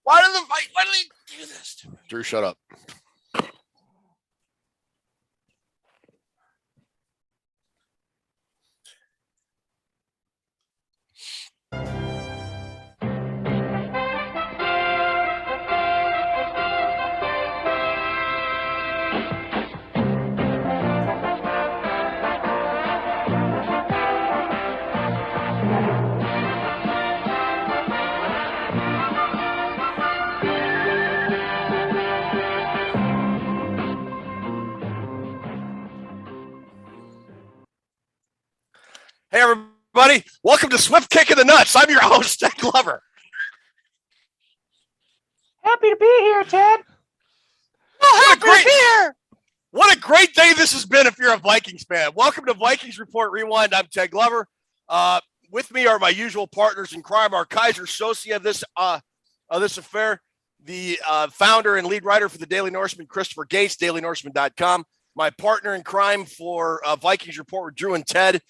Why do they do this to me? Drew, shut up. Hey, everybody. Welcome to Swift Kick in the Nuts. I'm your host, Ted Glover. Happy to be here, Ted. What a great day this has been if you're a Vikings fan. Welcome to Vikings Report Rewind. I'm Ted Glover. With me are my usual partners in crime, our Kaiser Sosi of this affair, the founder and lead writer for the Daily Norseman, Christopher Gates, dailynorseman.com. My partner in crime for Vikings Report with Drew and Ted,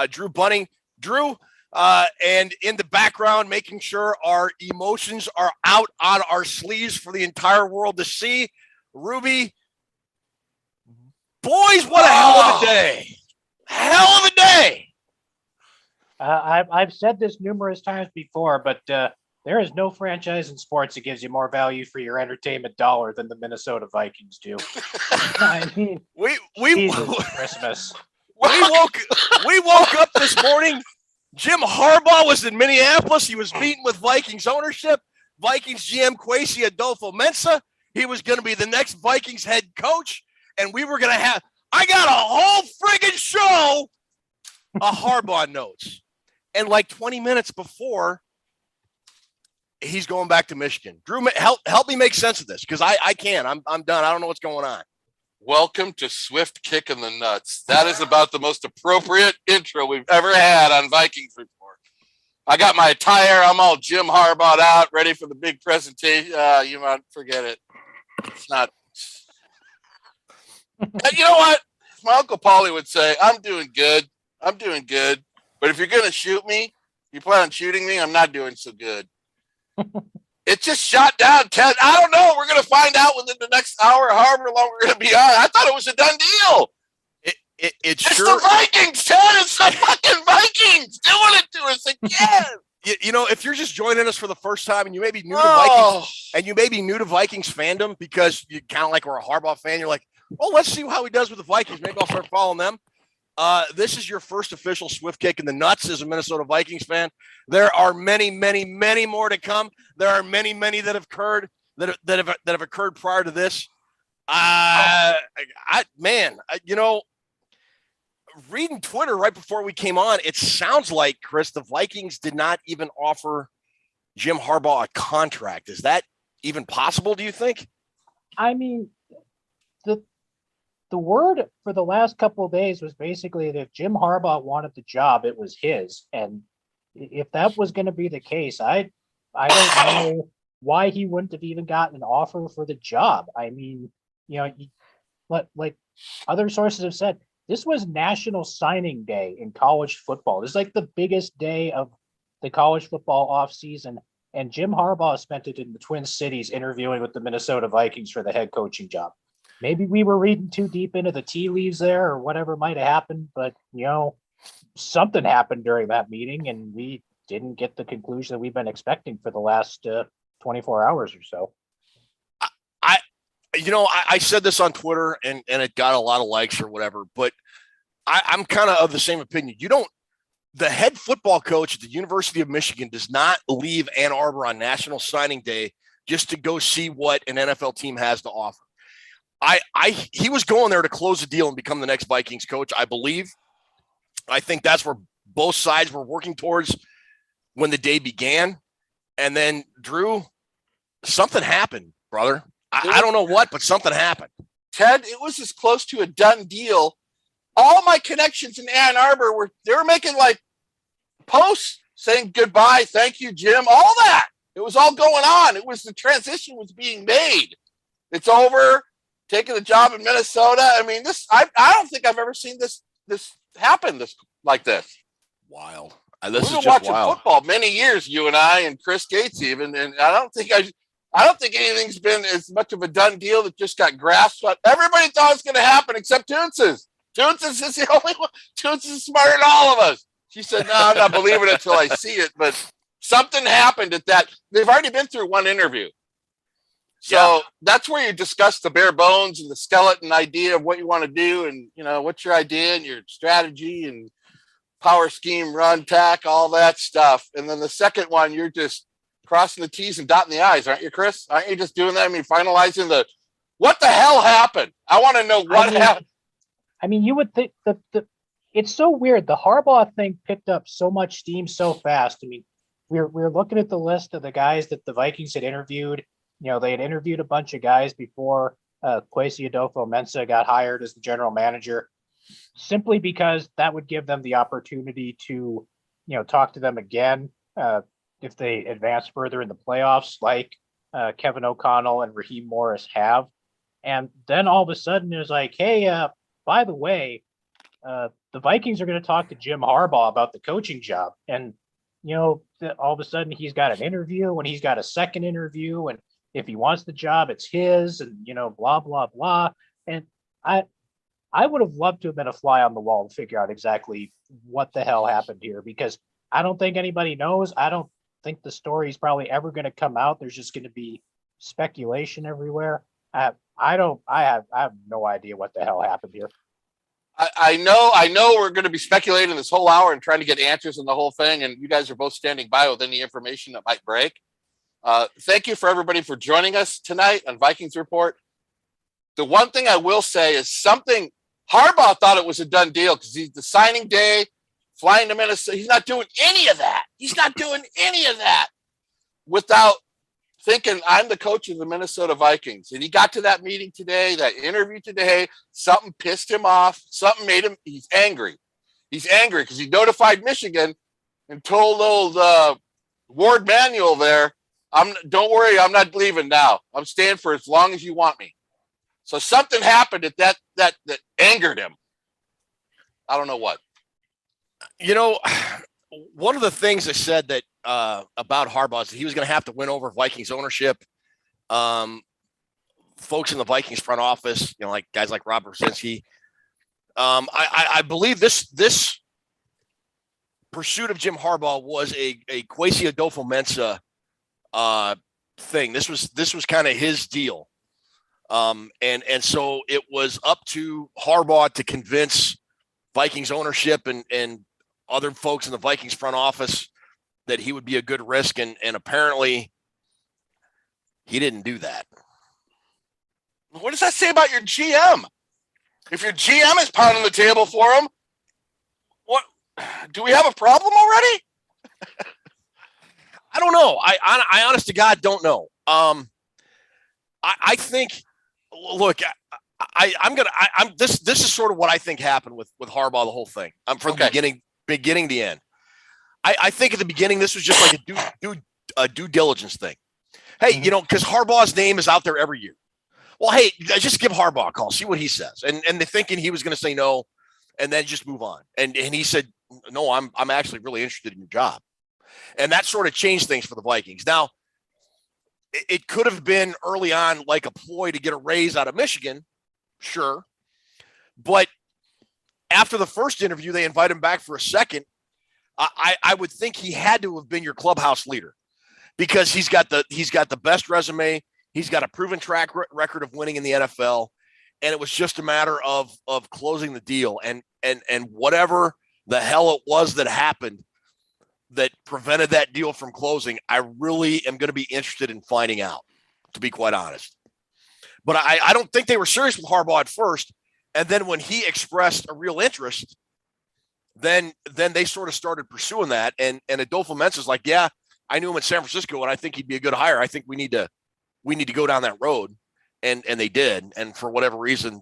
Drew Bunning. Drew, and in the background, making sure our emotions are out on our sleeves for the entire world to see, Ruby. Boys, what a hell of a day. Hell of a day. I've said this numerous times before, but there is no franchise in sports that gives you more value for your entertainment dollar than the Minnesota Vikings do. I mean, Jesus Christmas. We woke up this morning. Jim Harbaugh was in Minneapolis. He was meeting with Vikings ownership. Vikings GM Kwesi Adolfo-Mensah. He was going to be the next Vikings head coach. And we were going to have, I got a whole friggin' show of Harbaugh notes. And like 20 minutes before, he's going back to Michigan. Drew, help me make sense of this, because I can't. I'm done. I don't know what's going on. Welcome to Swift Kick in the Nuts. That is about the most appropriate intro we've ever had on Vikings Report. I got my attire. I'm all Jim Harbaugh out, ready for the big presentation. You might forget it. It's not. You know what? My Uncle Paulie would say, I'm doing good. But if you're going to shoot me, you plan on shooting me, I'm not doing so good. It just shot down, Ted. I don't know. We're going to find out within the next hour, however long we're going to be on. I thought it was a done deal. It's sure. The Vikings, Ted. It's the fucking Vikings doing it to us again. You know, if you're just joining us for the first time and you may be new to Vikings, and you may be new to Vikings fandom because you kind of like we're a Harbaugh fan, you're like, oh, let's see how he does with the Vikings. Maybe I'll start following them. This is your first official Swift Kick in the Nuts as a Minnesota Vikings fan. There are many, many, many more to come. There are many, many that have occurred that have occurred prior to this. You know, reading Twitter right before we came on, it sounds like, Chris, the Vikings did not even offer Jim Harbaugh a contract. Is that even possible, do you think? I mean, the word for the last couple of days was basically that if Jim Harbaugh wanted the job, it was his. And if that was going to be the case, I don't know why he wouldn't have even gotten an offer for the job. I mean, you know, like other sources have said, this was National Signing Day in college football. This is like the biggest day of the college football offseason. And Jim Harbaugh spent it in the Twin Cities interviewing with the Minnesota Vikings for the head coaching job. Maybe we were reading too deep into the tea leaves there or whatever might have happened, but, you know, something happened during that meeting and we didn't get the conclusion that we've been expecting for the last 24 hours or so. I said this on Twitter and it got a lot of likes or whatever, but I'm kind of the same opinion. The head football coach at the University of Michigan does not leave Ann Arbor on National Signing Day just to go see what an NFL team has to offer. He was going there to close the deal and become the next Vikings coach, I believe. I think that's where both sides were working towards when the day began. And then, Drew, something happened, brother. I don't know what, but something happened. Ted, it was as close to a done deal. All my connections in Ann Arbor were making like posts saying goodbye, thank you, Jim, all that. It was all going on. It was the transition was being made. It's over. Taking the job in Minnesota. I mean, I don't think I've ever seen this happen like this. Wild. We've been watching football many years, you and I and Chris Gates even, and I don't think I don't think anything's been as much of a done deal that just got grasped. Everybody thought it was going to happen except Toonses. Toonses is the only one. Toonses is smarter than all of us. She said, no, I'm not believing it until I see it. But something happened at that. They've already been through one interview. So that's where you discuss the bare bones and the skeleton idea of what you want to do. And, what's your idea and your strategy and power scheme, run, tack, all that stuff. And then the second one, you're just crossing the T's and dotting the I's, aren't you, Chris? Aren't you just doing that? I mean, finalizing what the hell happened? I want to know what happened. I mean, you would think it's so weird. The Harbaugh thing picked up so much steam so fast. I mean, we're looking at the list of the guys that the Vikings had interviewed. They had interviewed a bunch of guys before Kwesi Adolfo-Mensah got hired as the general manager, simply because that would give them the opportunity to, talk to them again if they advance further in the playoffs, like Kevin O'Connell and Raheem Morris have. And then all of a sudden it was like, hey, by the way, the Vikings are going to talk to Jim Harbaugh about the coaching job. And, all of a sudden he's got an interview and he's got a second interview. And if he wants the job, it's his, and, blah, blah, blah. And I would have loved to have been a fly on the wall to figure out exactly what the hell happened here, because I don't think anybody knows. I don't think the story is probably ever going to come out. There's just going to be speculation everywhere. I have no idea what the hell happened here. I know we're going to be speculating this whole hour and trying to get answers on the whole thing. And you guys are both standing by with any information that might break. Thank you for everybody for joining us tonight on Vikings Report. The one thing I will say is Harbaugh thought it was a done deal because he's the signing day, flying to Minnesota. He's not doing any of that. Without thinking, I'm the coach of the Minnesota Vikings. And he got to that meeting today, that interview today. Something pissed him off. Something made him, he's angry. He's angry because he notified Michigan and told old Ward Manuel there, don't worry, I'm not leaving now. I'm staying for as long as you want me. So something happened at that angered him. I don't know what. One of the things I said that about Harbaugh is that he was going to have to win over Vikings ownership, folks in the Vikings front office, like guys like Rob Brzezinski. I believe this pursuit of Jim Harbaugh was a Kwesi Adolfo-Mensah thing. This was kind of his deal. And so it was up to Harbaugh to convince Vikings ownership and other folks in the Vikings front office that he would be a good risk. And apparently he didn't do that. What does that say about your GM? If your GM is pounding the table for him, what do we have a problem already? I don't know. I honest to God don't know. I think, look, this is sort of what I think happened with Harbaugh, the whole thing. From the beginning to end. I think at the beginning, this was just like a due diligence thing. Hey, because Harbaugh's name is out there every year. Well, hey, just give Harbaugh a call, see what he says. And they're thinking he was going to say no and then just move on. And he said, no, I'm actually really interested in your job. And that sort of changed things for the Vikings. Now, it could have been early on like a ploy to get a raise out of Michigan. Sure. But after the first interview, they invite him back for a second. I would think he had to have been your clubhouse leader because he's got the best resume. He's got a proven track record of winning in the NFL. And it was just a matter of closing the deal and whatever the hell it was that happened that prevented that deal from closing. I really am going to be interested in finding out, to be quite honest. But I don't think they were serious with Harbaugh at first. And then when he expressed a real interest, then they sort of started pursuing that. And Adolfo-Mensah is like, yeah, I knew him in San Francisco and I think he'd be a good hire. I think we need to go down that road. And they did. And for whatever reason,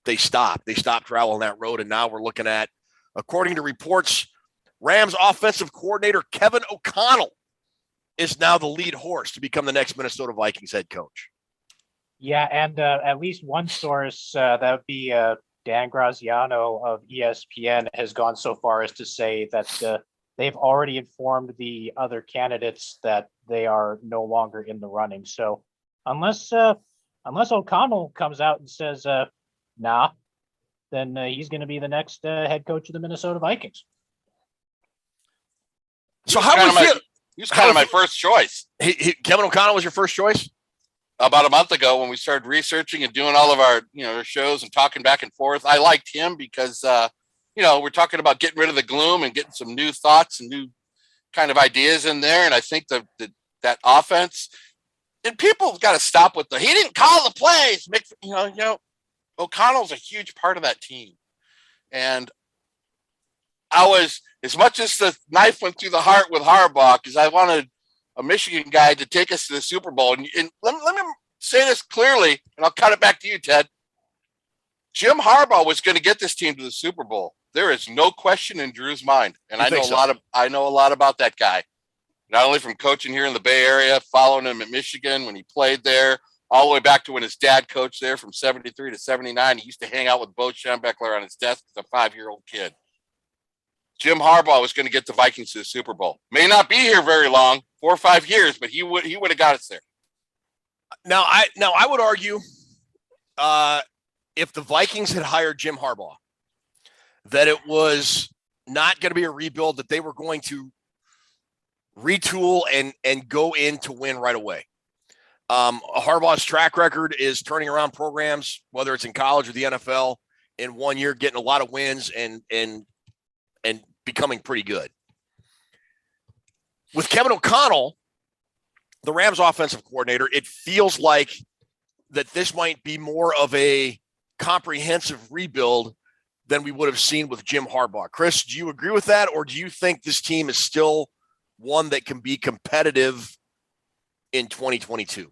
they stopped traveling that road. And now we're looking at, according to reports, Rams offensive coordinator Kevin O'Connell is now the lead horse to become the next Minnesota Vikings head coach. Yeah, and at least one source, that would be Dan Graziano of ESPN, has gone so far as to say that they've already informed the other candidates that they are no longer in the running. So unless O'Connell comes out and says, nah, then he's going to be the next head coach of the Minnesota Vikings. So how was it? He was kind of my first choice. Kevin O'Connell was your first choice? About a month ago when we started researching and doing all of our, our shows and talking back and forth. I liked him because, we're talking about getting rid of the gloom and getting some new thoughts and new kind of ideas in there. And I think that offense, and people have got to stop with he didn't call the plays. O'Connell's a huge part of that team. And I was, as much as the knife went through the heart with Harbaugh, because I wanted a Michigan guy to take us to the Super Bowl. And let me say this clearly, and I'll cut it back to you, Ted. Jim Harbaugh was going to get this team to the Super Bowl. There is no question in Drew's mind. And I know a lot about that guy. Not only from coaching here in the Bay Area, following him at Michigan when he played there, all the way back to when his dad coached there from 73 to 79. He used to hang out with Bo Schembechler on his desk as a 5-year-old kid. Jim Harbaugh was going to get the Vikings to the Super Bowl. May not be here very long, 4 or 5 years, but he would have got us there. Now I would argue, if the Vikings had hired Jim Harbaugh, that it was not going to be a rebuild, that they were going to retool and go in to win right away. Harbaugh's track record is turning around programs, whether it's in college or the NFL, in 1 year, getting a lot of wins and becoming pretty good. With Kevin O'Connell, the Rams offensive coordinator, it feels like that this might be more of a comprehensive rebuild than we would have seen with Jim Harbaugh. Chris, do you agree with that, or do you think this team is still one that can be competitive in 2022?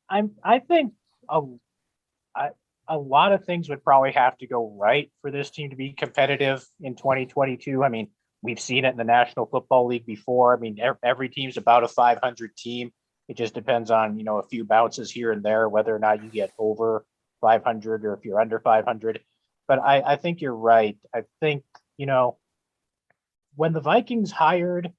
I think a lot of things would probably have to go right for this team to be competitive in 2022. I mean, we've seen it in the National Football League before. I mean, every team's about a 500 team. It just depends on, a few bounces here and there, whether or not you get over 500 or if you're under 500. But I think you're right. I think, when the Vikings hired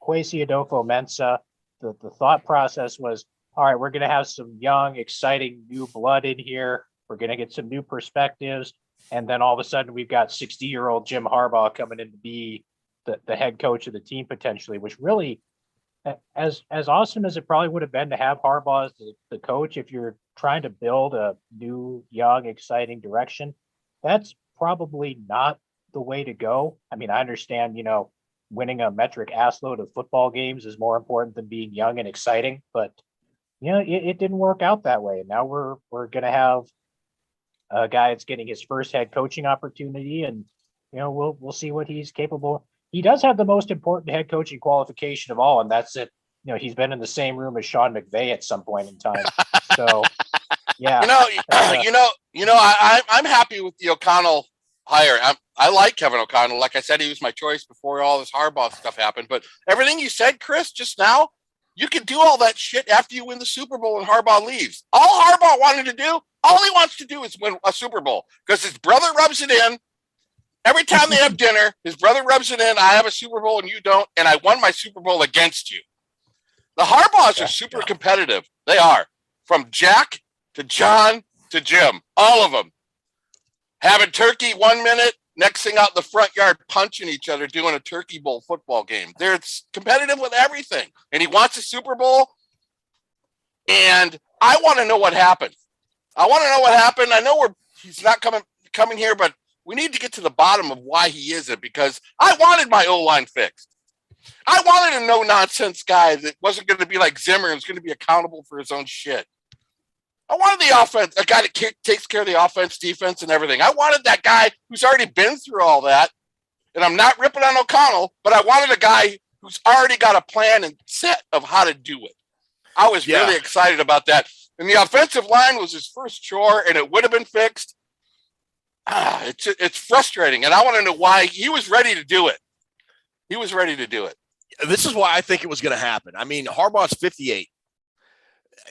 Kwesi Adolfo-Mensah, the thought process was, all right, we're going to have some young, exciting new blood in here. We're going to get some new perspectives. And then all of a sudden we've got 60-year-old Jim Harbaugh coming in to be the head coach of the team potentially, which really, as awesome as it probably would have been to have Harbaugh as the coach, if you're trying to build a new, young, exciting direction, that's probably not the way to go. I mean, I understand, winning a metric assload of football games is more important than being young and exciting, but it didn't work out that way. And now we're going to have a guy that's getting his first head coaching opportunity, and we'll see what he's capable. He does have the most important head coaching qualification of all, and that's it. He's been in the same room as Sean McVay at some point in time. So yeah, I'm happy with the O'Connell hire. I like Kevin O'Connell. Like I said, he was my choice before all this Harbaugh stuff happened. But everything you said, Chris, just now, you can do all that shit after you win the Super Bowl and Harbaugh leaves. All Harbaugh wanted to do, all he wants to do is win a Super Bowl because his brother rubs it in. Every time they have dinner, his brother rubs it in. I have a Super Bowl and you don't, and I won my Super Bowl against you. The Harbaughs are super competitive. They are. From Jack to John to Jim, all of them. Having turkey 1 minute, next thing out in the front yard punching each other doing a turkey bowl football game. They're competitive with everything. And he wants a Super Bowl. And I want to know what happened. I know he's not coming here, but we need to get to the bottom of why he isn't, because I wanted my O-line fixed. I wanted a no-nonsense guy that wasn't going to be like Zimmer and was going to be accountable for his own shit. I wanted the offense, a guy that takes care of the offense, defense, and everything. I wanted that guy who's already been through all that. And I'm not ripping on O'Connell, but I wanted a guy who's already got a plan and set of how to do it. I was really excited about that. And the offensive line was his first chore, and it would have been fixed. It's frustrating, and I want to know why he was ready to do it. This is why I think it was going to happen. I mean, Harbaugh's 58.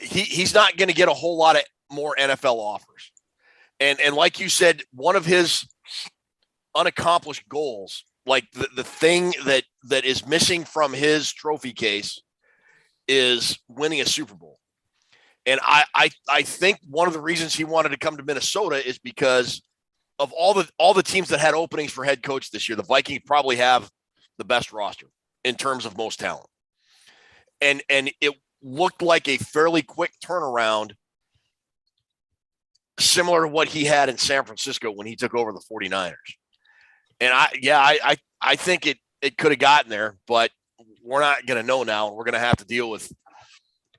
He's not going to get a whole lot of more NFL offers. And like you said, one of his unaccomplished goals, like the thing that is missing from his trophy case, is winning a Super Bowl. And I think one of the reasons he wanted to come to Minnesota is because of all the teams that had openings for head coach this year. The Vikings probably have the best roster in terms of most talent. And it looked like a fairly quick turnaround, similar to what he had in San Francisco when he took over the 49ers. And I think it could have gotten there, but we're not going to know now. We're going to have to deal with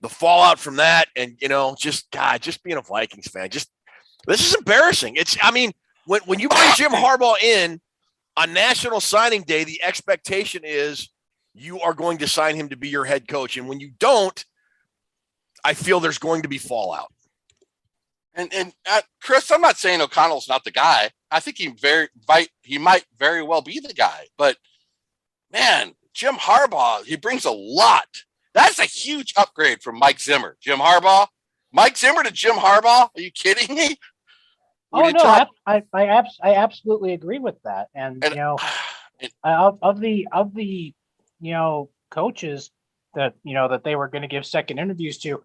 the fallout from that. And, just being a Vikings fan, this is embarrassing. When you bring Jim Harbaugh in on National Signing Day, the expectation is you are going to sign him to be your head coach. And when you don't, I feel there's going to be fallout. And Chris, I'm not saying O'Connell's not the guy. I think he might very well be the guy. But, man, Jim Harbaugh, he brings a lot. That's a huge upgrade from Mike Zimmer. Jim Harbaugh? Mike Zimmer to Jim Harbaugh? Are you kidding me? I absolutely agree with that. And of the coaches that that they were going to give second interviews to,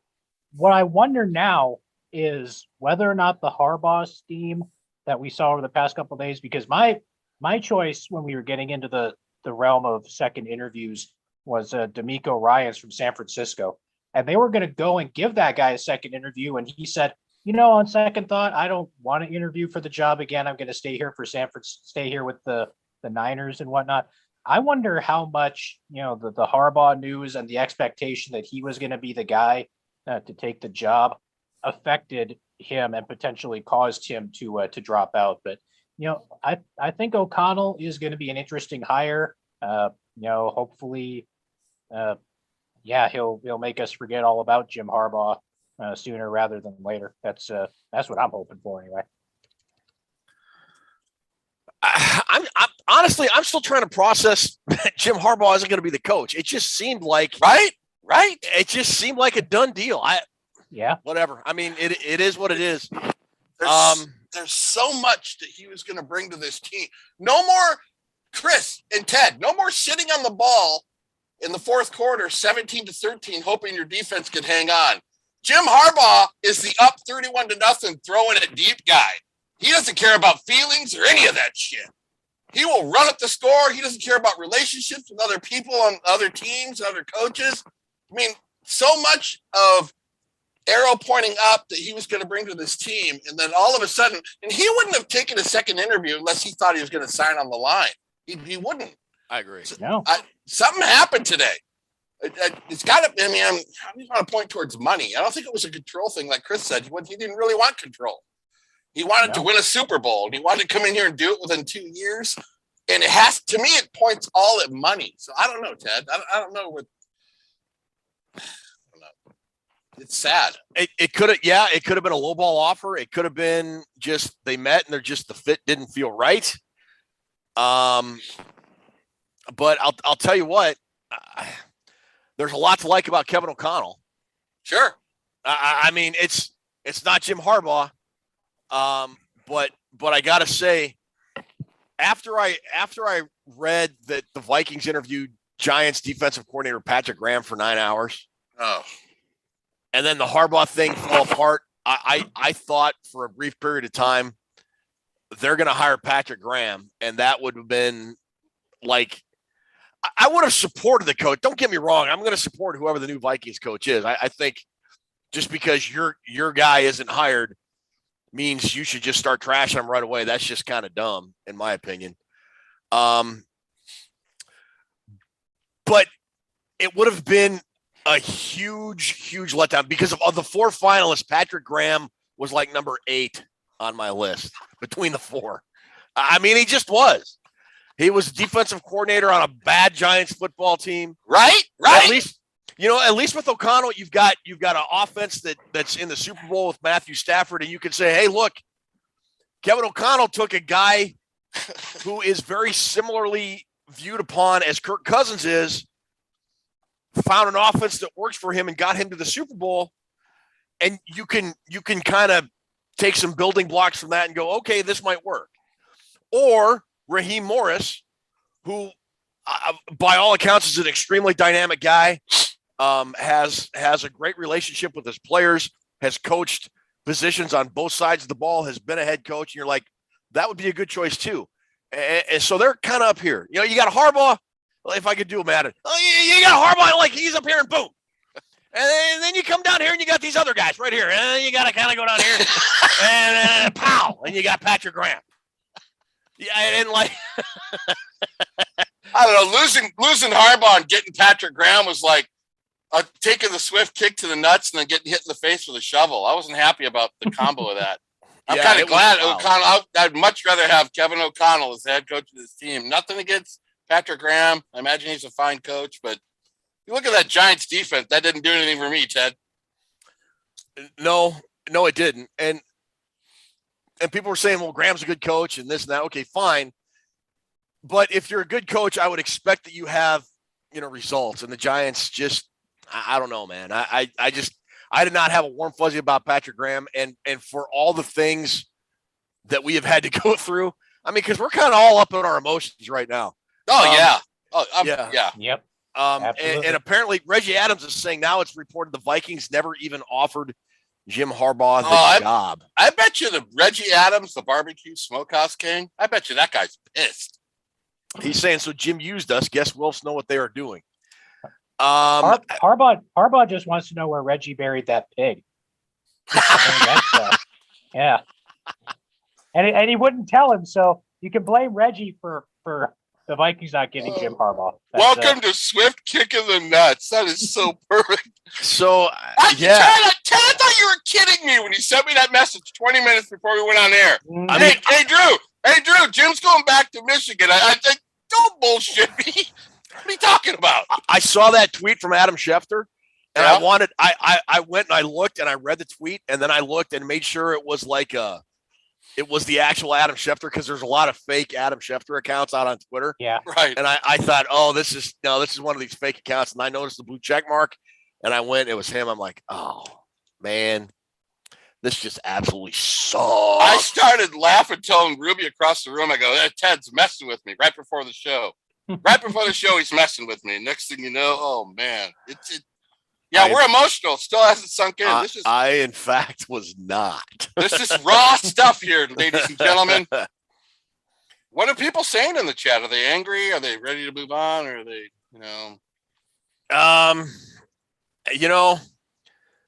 what I wonder now is whether or not the Harbaugh steam that we saw over the past couple of days, because my choice when we were getting into the realm of second interviews was D'Amico Ryans from San Francisco, and they were going to go and give that guy a second interview, and he said, on second thought, I don't want to interview for the job again. I'm going to stay here for stay here with the Niners and whatnot. I wonder how much, the Harbaugh news and the expectation that he was going to be the guy to take the job affected him and potentially caused him to drop out. But, I think O'Connell is going to be an interesting hire. Hopefully, he'll make us forget all about Jim Harbaugh sooner rather than later. That's what I'm hoping for anyway. I'm honestly, I'm still trying to process that Jim Harbaugh isn't going to be the coach. It just seemed like right. It just seemed like a done deal. Whatever. I mean, it is what it is. There's so much that he was going to bring to this team. No more, Chris and Ted. No more sitting on the ball in the fourth quarter, 17-13, hoping your defense could hang on. Jim Harbaugh is the up 31-0 throwing it deep guy. He doesn't care about feelings or any of that shit. He will run up the score. He doesn't care about relationships with other people on other teams, other coaches. I mean, so much of arrow pointing up that he was going to bring to this team. And then all of a sudden, and he wouldn't have taken a second interview unless he thought he was going to sign on the line. He wouldn't. I agree. No. Something happened today. It's got to, I just want to point towards money. I don't think it was a control thing. Like Chris said, he didn't really want control. He wanted to win a Super Bowl, and he wanted to come in here and do it within 2 years. And it points all at money. So I don't know, Ted. I don't know what. I don't know. It's sad. It could have been a lowball offer. It could have been just they met and the fit didn't feel right. But I'll tell you what, there's a lot to like about Kevin O'Connell. Sure. I mean, it's not Jim Harbaugh. But I gotta say, after I read that the Vikings interviewed Giants defensive coordinator Patrick Graham for 9 hours, and then the Harbaugh thing fell apart, I thought for a brief period of time they're going to hire Patrick Graham, and that would have been like I would have supported the coach. Don't get me wrong, I'm going to support whoever the new Vikings coach is. I think just because your guy isn't hired means you should just start trashing him right away. That's just kind of dumb, in my opinion. But it would have been a huge letdown because of the four finalists. Patrick Graham was like number 8 on my list between the four. I mean, he just was. He was defensive coordinator on a bad Giants football team. Right. At least with O'Connell, you've got an offense that's in the Super Bowl with Matthew Stafford, and you can say, hey, look, Kevin O'Connell took a guy who is very similarly viewed upon as Kirk Cousins is, found an offense that works for him and got him to the Super Bowl. And you can kind of take some building blocks from that and go, okay, this might work. Or Raheem Morris, who by all accounts is an extremely dynamic guy, has a great relationship with his players, has coached positions on both sides of the ball, has been a head coach, and you're like, that would be a good choice too. And so they're kind of up here. You know, you got Harbaugh. Well, if I could do him at it, you got Harbaugh, like he's up here and boom. And then you come down here and you got these other guys right here. And you got to kind of go down here and pow. And you got Patrick Graham. Yeah, and like I don't know, losing Harbaugh and getting Patrick Graham was like taking the swift kick to the nuts and then getting hit in the face with a shovel. I wasn't happy about the combo of that. I'm kind of glad O'Connell. I'd much rather have Kevin O'Connell as the head coach of this team. Nothing against Patrick Graham. I imagine he's a fine coach, but you look at that Giants defense. That didn't do anything for me, Ted. No, it didn't. And people were saying, well, Graham's a good coach and this and that. Okay, fine. But if you're a good coach, I would expect that you have, results. And the Giants just, I don't know, man. I did not have a warm fuzzy about Patrick Graham. And for all the things that we have had to go through, I mean, because we're kind of all up in our emotions right now. Oh, yeah. Yeah. Yep. And apparently Reggie Adams is saying now it's reported the Vikings never even offered Jim Harbaugh the job. I bet you the Reggie Adams, the barbecue smokehouse king, I bet you that guy's pissed. He's saying, so Jim used us. Guess Wilfs know what they are doing. Harbaugh just wants to know where Reggie buried that pig. Yeah. And he wouldn't tell him, so you can blame Reggie for the Vikings not getting Jim Harbaugh. Welcome to Swift Kick in the Nuts. That is so perfect. So, Ted, I thought you were kidding me when you sent me that message 20 minutes before we went on air. Hey, Drew, Jim's going back to Michigan. I think, don't bullshit me. What are you talking about? I saw that tweet from Adam Schefter, and I went and I looked and I read the tweet, and then I looked and made sure it was it was the actual Adam Schefter, because there's a lot of fake Adam Schefter accounts out on Twitter. Yeah. Right. And I thought, oh, this is one of these fake accounts. And I noticed the blue check mark, and I went, it was him. I'm like, oh, man, this just absolutely sucks. I started laughing, telling Ruby across the room, I go, Ted's messing with me right before the show. Right before the show, he's messing with me. Next thing you know, oh, man. We're emotional. Still hasn't sunk in. I, in fact, was not. This is raw stuff here, ladies and gentlemen. What are people saying in the chat? Are they angry? Are they ready to move on? Or are they,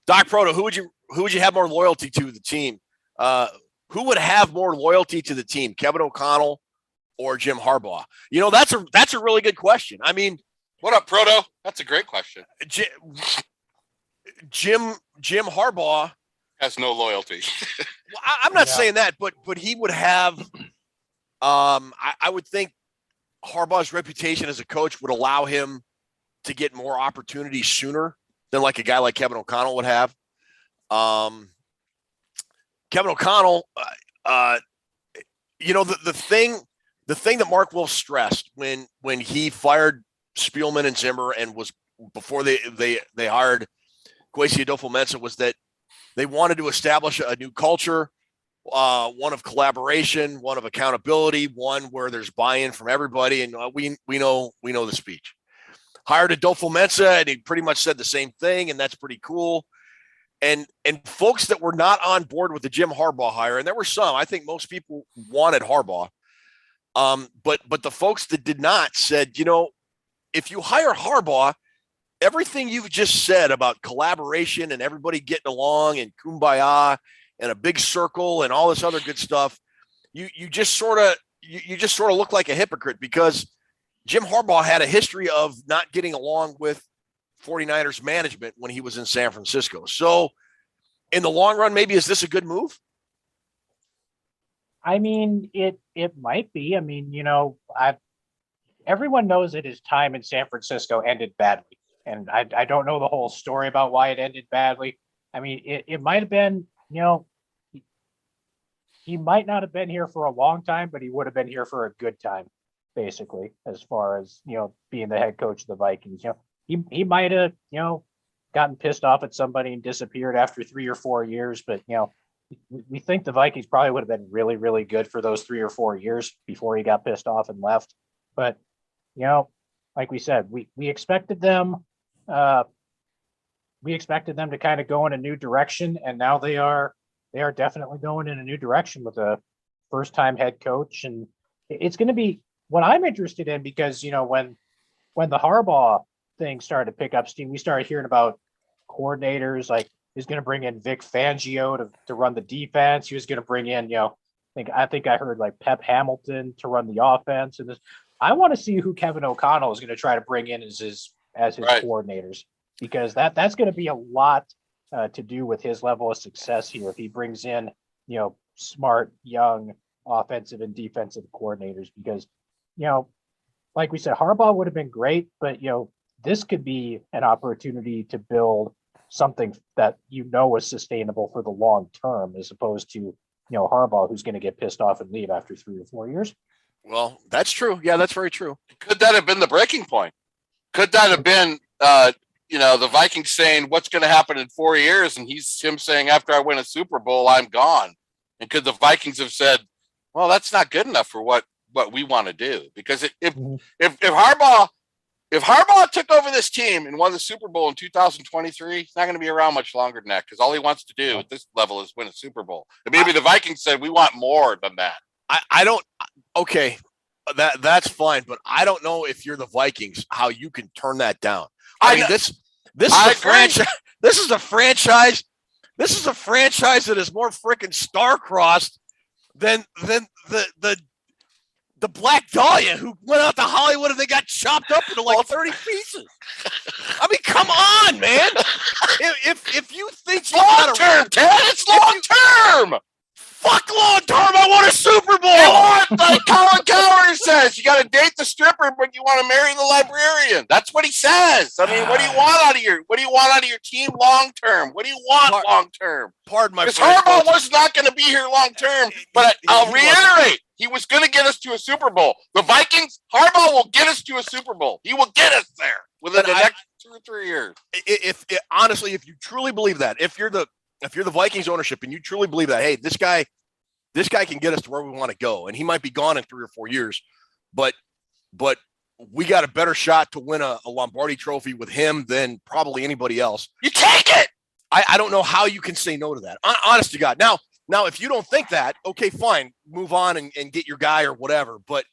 Doc Proto, who would you have more loyalty to the team? Who would have more loyalty to the team, Kevin O'Connell or Jim Harbaugh? That's a really good question. I mean, what up, Proto? That's a great question. Jim Harbaugh has no loyalty. Well, I'm not saying that, but he would have. I would think Harbaugh's reputation as a coach would allow him to get more opportunities sooner than like a guy like Kevin O'Connell would have. Kevin O'Connell, the thing that Mark Wilf stressed when he fired Spielman and Zimmer and was before they hired Kwesi Adolfo-Mensah was that they wanted to establish a new culture, one of collaboration, one of accountability, one where there's buy-in from everybody. And we know the speech. Hired Adolfo-Mensah, and he pretty much said the same thing, and that's pretty cool. And folks that were not on board with the Jim Harbaugh hire, and there were some, I think most people wanted Harbaugh. But the folks that did not said, if you hire Harbaugh, everything you've just said about collaboration and everybody getting along and kumbaya and a big circle and all this other good stuff, you just sort of look like a hypocrite, because Jim Harbaugh had a history of not getting along with 49ers management when he was in San Francisco. So in the long run, maybe is this a good move? I mean, it might be. I mean, everyone knows that his time in San Francisco ended badly. And I don't know the whole story about why it ended badly. I mean, it might have been, he might not have been here for a long time, but he would have been here for a good time, basically, as far as, being the head coach of the Vikings. He might have, gotten pissed off at somebody and disappeared after 3 or 4 years, but, we think the Vikings probably would have been really, really good for those 3 or 4 years before he got pissed off and left. But, like we said, we expected them we expected them to kind of go in a new direction, and now they are definitely going in a new direction with a first-time head coach, and it's going to be what I'm interested in because when the Harbaugh thing started to pick up steam, we started hearing about coordinators like he's going to bring in Vic Fangio to run the defense. He was going to bring in I think I heard like Pep Hamilton to run the offense, and this. I want to see who Kevin O'Connell is going to try to bring in as his right. coordinators, because that's going to be a lot to do with his level of success here if he brings in smart young offensive and defensive coordinators, because like we said, Harbaugh would have been great, but this could be an opportunity to build something that is sustainable for the long term, as opposed to Harbaugh, who's going to get pissed off and leave after 3 or 4 years. Well, that's true. Yeah, that's very true. Could that have been the breaking point? Could that have been, the Vikings saying what's going to happen in 4 years, and him saying after I win a Super Bowl, I'm gone? And could the Vikings have said, well, that's not good enough for what we want to do? Because if Harbaugh took over this team and won the Super Bowl in 2023, he's not going to be around much longer than that, because all he wants to do at this level is win a Super Bowl. And maybe the Vikings said, we want more than that. I don't. Okay, that's fine, but I don't know if you're the Vikings how you can turn that down. I mean, this is a franchise. This is a franchise. This is a franchise that is more freaking star-crossed than the Black Dahlia, who went out to Hollywood and they got chopped up into like 30 pieces. I mean, come on, man. If you think you long term, Ted, it's long term. Fuck long term. I want a Super Bowl. You want, like Colin Cowherd says, you got to date the stripper, but you want to marry the librarian. That's what he says. I mean, what do you want out of your team long term? What do you want long term? Pardon my Because Harbaugh was not going to be here long term, but I'll reiterate, he was going to get us to a Super Bowl. The Vikings, Harbaugh will get us to a Super Bowl. He will get us there within the next 2 or 3 years. Honestly, if you truly believe that, if you're the Vikings ownership and you truly believe that, hey, this guy can get us to where we want to go, and he might be gone in 3 or 4 years, but we got a better shot to win a Lombardi trophy with him than probably anybody else. You take it. I don't know how you can say no to that. Honest to God. Now, if you don't think that, okay, fine, move on and get your guy or whatever. But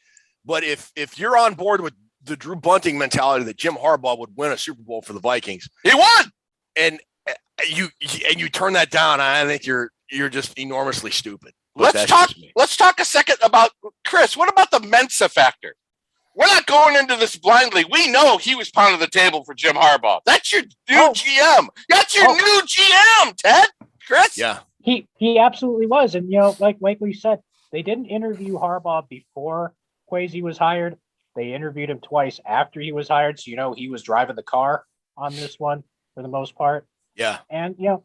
if you're on board with the Drew Bunting mentality that Jim Harbaugh would win a Super Bowl for the Vikings, he won, and you turn that down, I think you're just enormously stupid. Let's talk a second about Chris. What about the Mensa factor? We're not going into this blindly. We know he was pounding the table for Jim Harbaugh. That's your new GM. That's your new GM, Ted. Chris? Yeah. He absolutely was. And, like we said, they didn't interview Harbaugh before Kwesi was hired. They interviewed him twice after he was hired. So, he was driving the car on this one for the most part. Yeah. And, you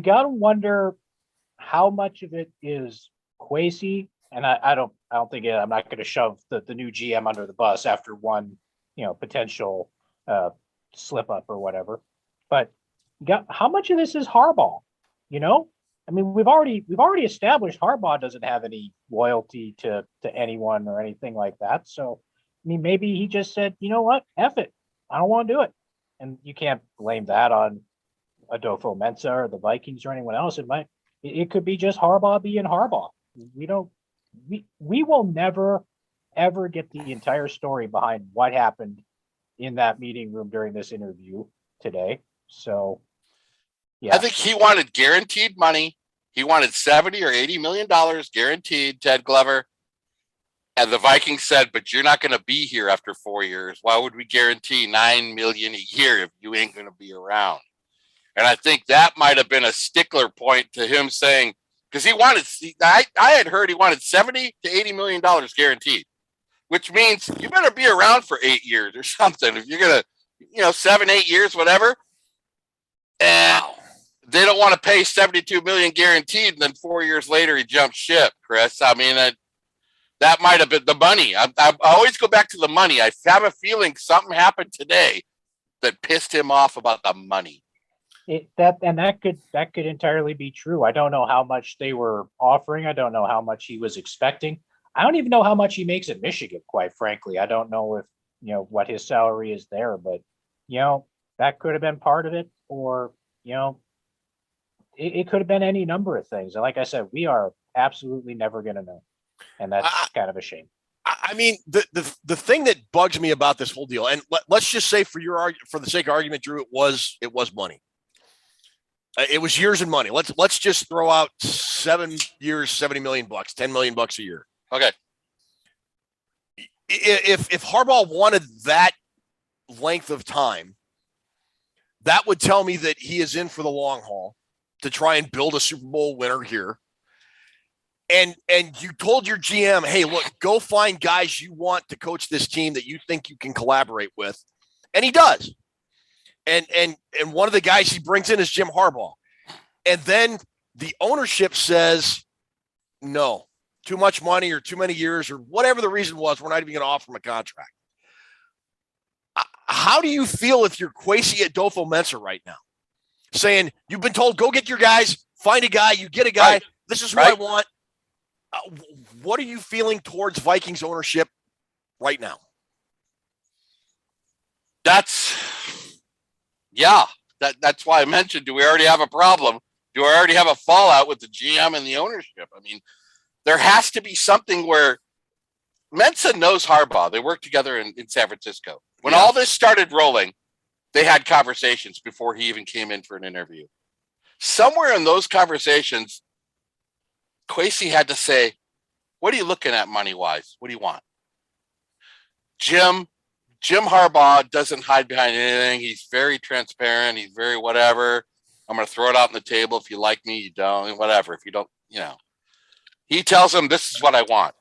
got to wonder how much of it is Kwesi. And I don't think I'm not going to shove the new GM under the bus after one, potential slip up or whatever. But how much of this is Harbaugh? I mean, we've already established Harbaugh doesn't have any loyalty to anyone or anything like that. So, I mean, maybe he just said, you know what, F it, I don't want to do it. And you can't blame that on Adolfo Mensa or the Vikings or anyone else. It could be just Harbaugh being Harbaugh. We will never ever get the entire story behind what happened in that meeting room during this interview today. So, yeah, I think he wanted guaranteed money. He wanted $70 or $80 million guaranteed, Ted Glover. And the Vikings said, but you're not going to be here after 4 years. Why would we guarantee $9 million a year if you ain't going to be around? And I think that might have been a stickler point to him saying, because I had heard he wanted $70 to $80 million guaranteed, which means you better be around for 8 years or something. If you're going to, 7, 8 years, whatever. And they don't want to pay $72 million guaranteed. And then 4 years later, he jumped ship, Chris. I mean, that might have been the money. I always go back to the money. I have a feeling something happened today that pissed him off about the money. That could entirely be true. I don't know how much they were offering. I don't know how much he was expecting. I don't even know how much he makes at Michigan, quite frankly. I don't know if what his salary is there, but That could have been part of it, or, it could have been any number of things. And like I said, we are absolutely never going to know. And that's kind of a shame. I mean, the thing that bugs me about this whole deal, and let's just say for the sake of argument, Drew, it was money. It was years and money. Let's just throw out 7 years, $70 million, $10 million a year. Okay. If Harbaugh wanted that length of time, that would tell me that he is in for the long haul to try and build a Super Bowl winner here. And you told your GM, hey, look, go find guys you want to coach this team that you think you can collaborate with. And he does. And one of the guys he brings in is Jim Harbaugh. And then the ownership says, no, too much money or too many years or whatever the reason was, we're not even going to offer him a contract. How do you feel if you're Kwesi Adolfo-Mensah right now? Saying, you've been told, go get your guys, find a guy, you get a guy, right. This is what I want. What are you feeling towards Vikings ownership right now? That's why I mentioned, do we already have a problem? Do I already have a fallout with the GM and the ownership? I mean, there has to be something where Mensah knows Harbaugh. They worked together in San Francisco. When all this started rolling, they had conversations before he even came in for an interview. Somewhere in those conversations, Kwesi had to say, what are you looking at money-wise? What do you want? Jim Harbaugh doesn't hide behind anything. He's very transparent. He's very whatever. I'm going to throw it out on the table. If you like me, you don't. Whatever. If you don't, He tells him, this is what I want.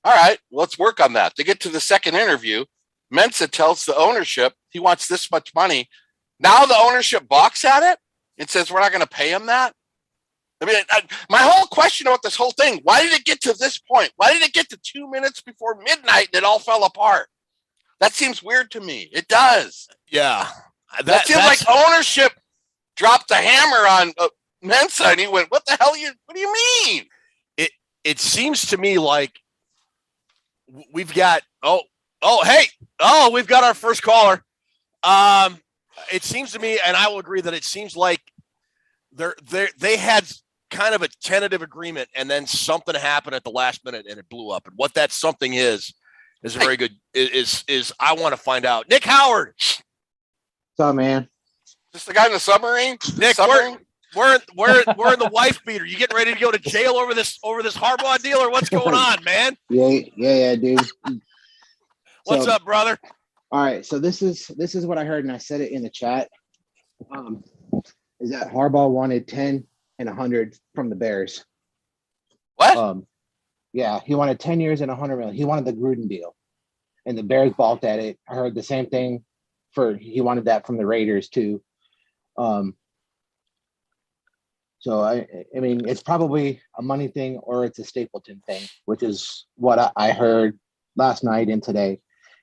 All right, let's work on that. They get to the second interview. Mensah tells the ownership he wants this much money. Now the ownership balks at it and says, we're not going to pay him that. I mean, my whole question about this whole thing, why did it get to this point? Why did it get to 2 minutes before midnight and it all fell apart? That seems weird to me. It does. Yeah. That seems like ownership dropped the hammer on Mensah and he went, what the hell? What do you mean? It seems to me like we've got, we've got our first caller. It seems to me, and I will agree that it seems like they had kind of a tentative agreement and then something happened at the last minute and it blew up. And what that something is a very good, is I want to find out. Nick Howard. What's up, man? Is this the guy in the submarine? Nick, we're in the wife beater. You getting ready to go to jail over this Harbaugh deal, or what's going on, man? Yeah, dude. What's up, brother? All right, so this is what I heard, and I said it in the chat. Is that Harbaugh wanted 10 and 100 from the Bears? What? Yeah, he wanted 10 years and 100 million. He wanted the Gruden deal, and the Bears balked at it. I heard the same thing he wanted that from the Raiders too. So I mean, it's probably a money thing or it's a Stapleton thing, which is what I heard last night and today,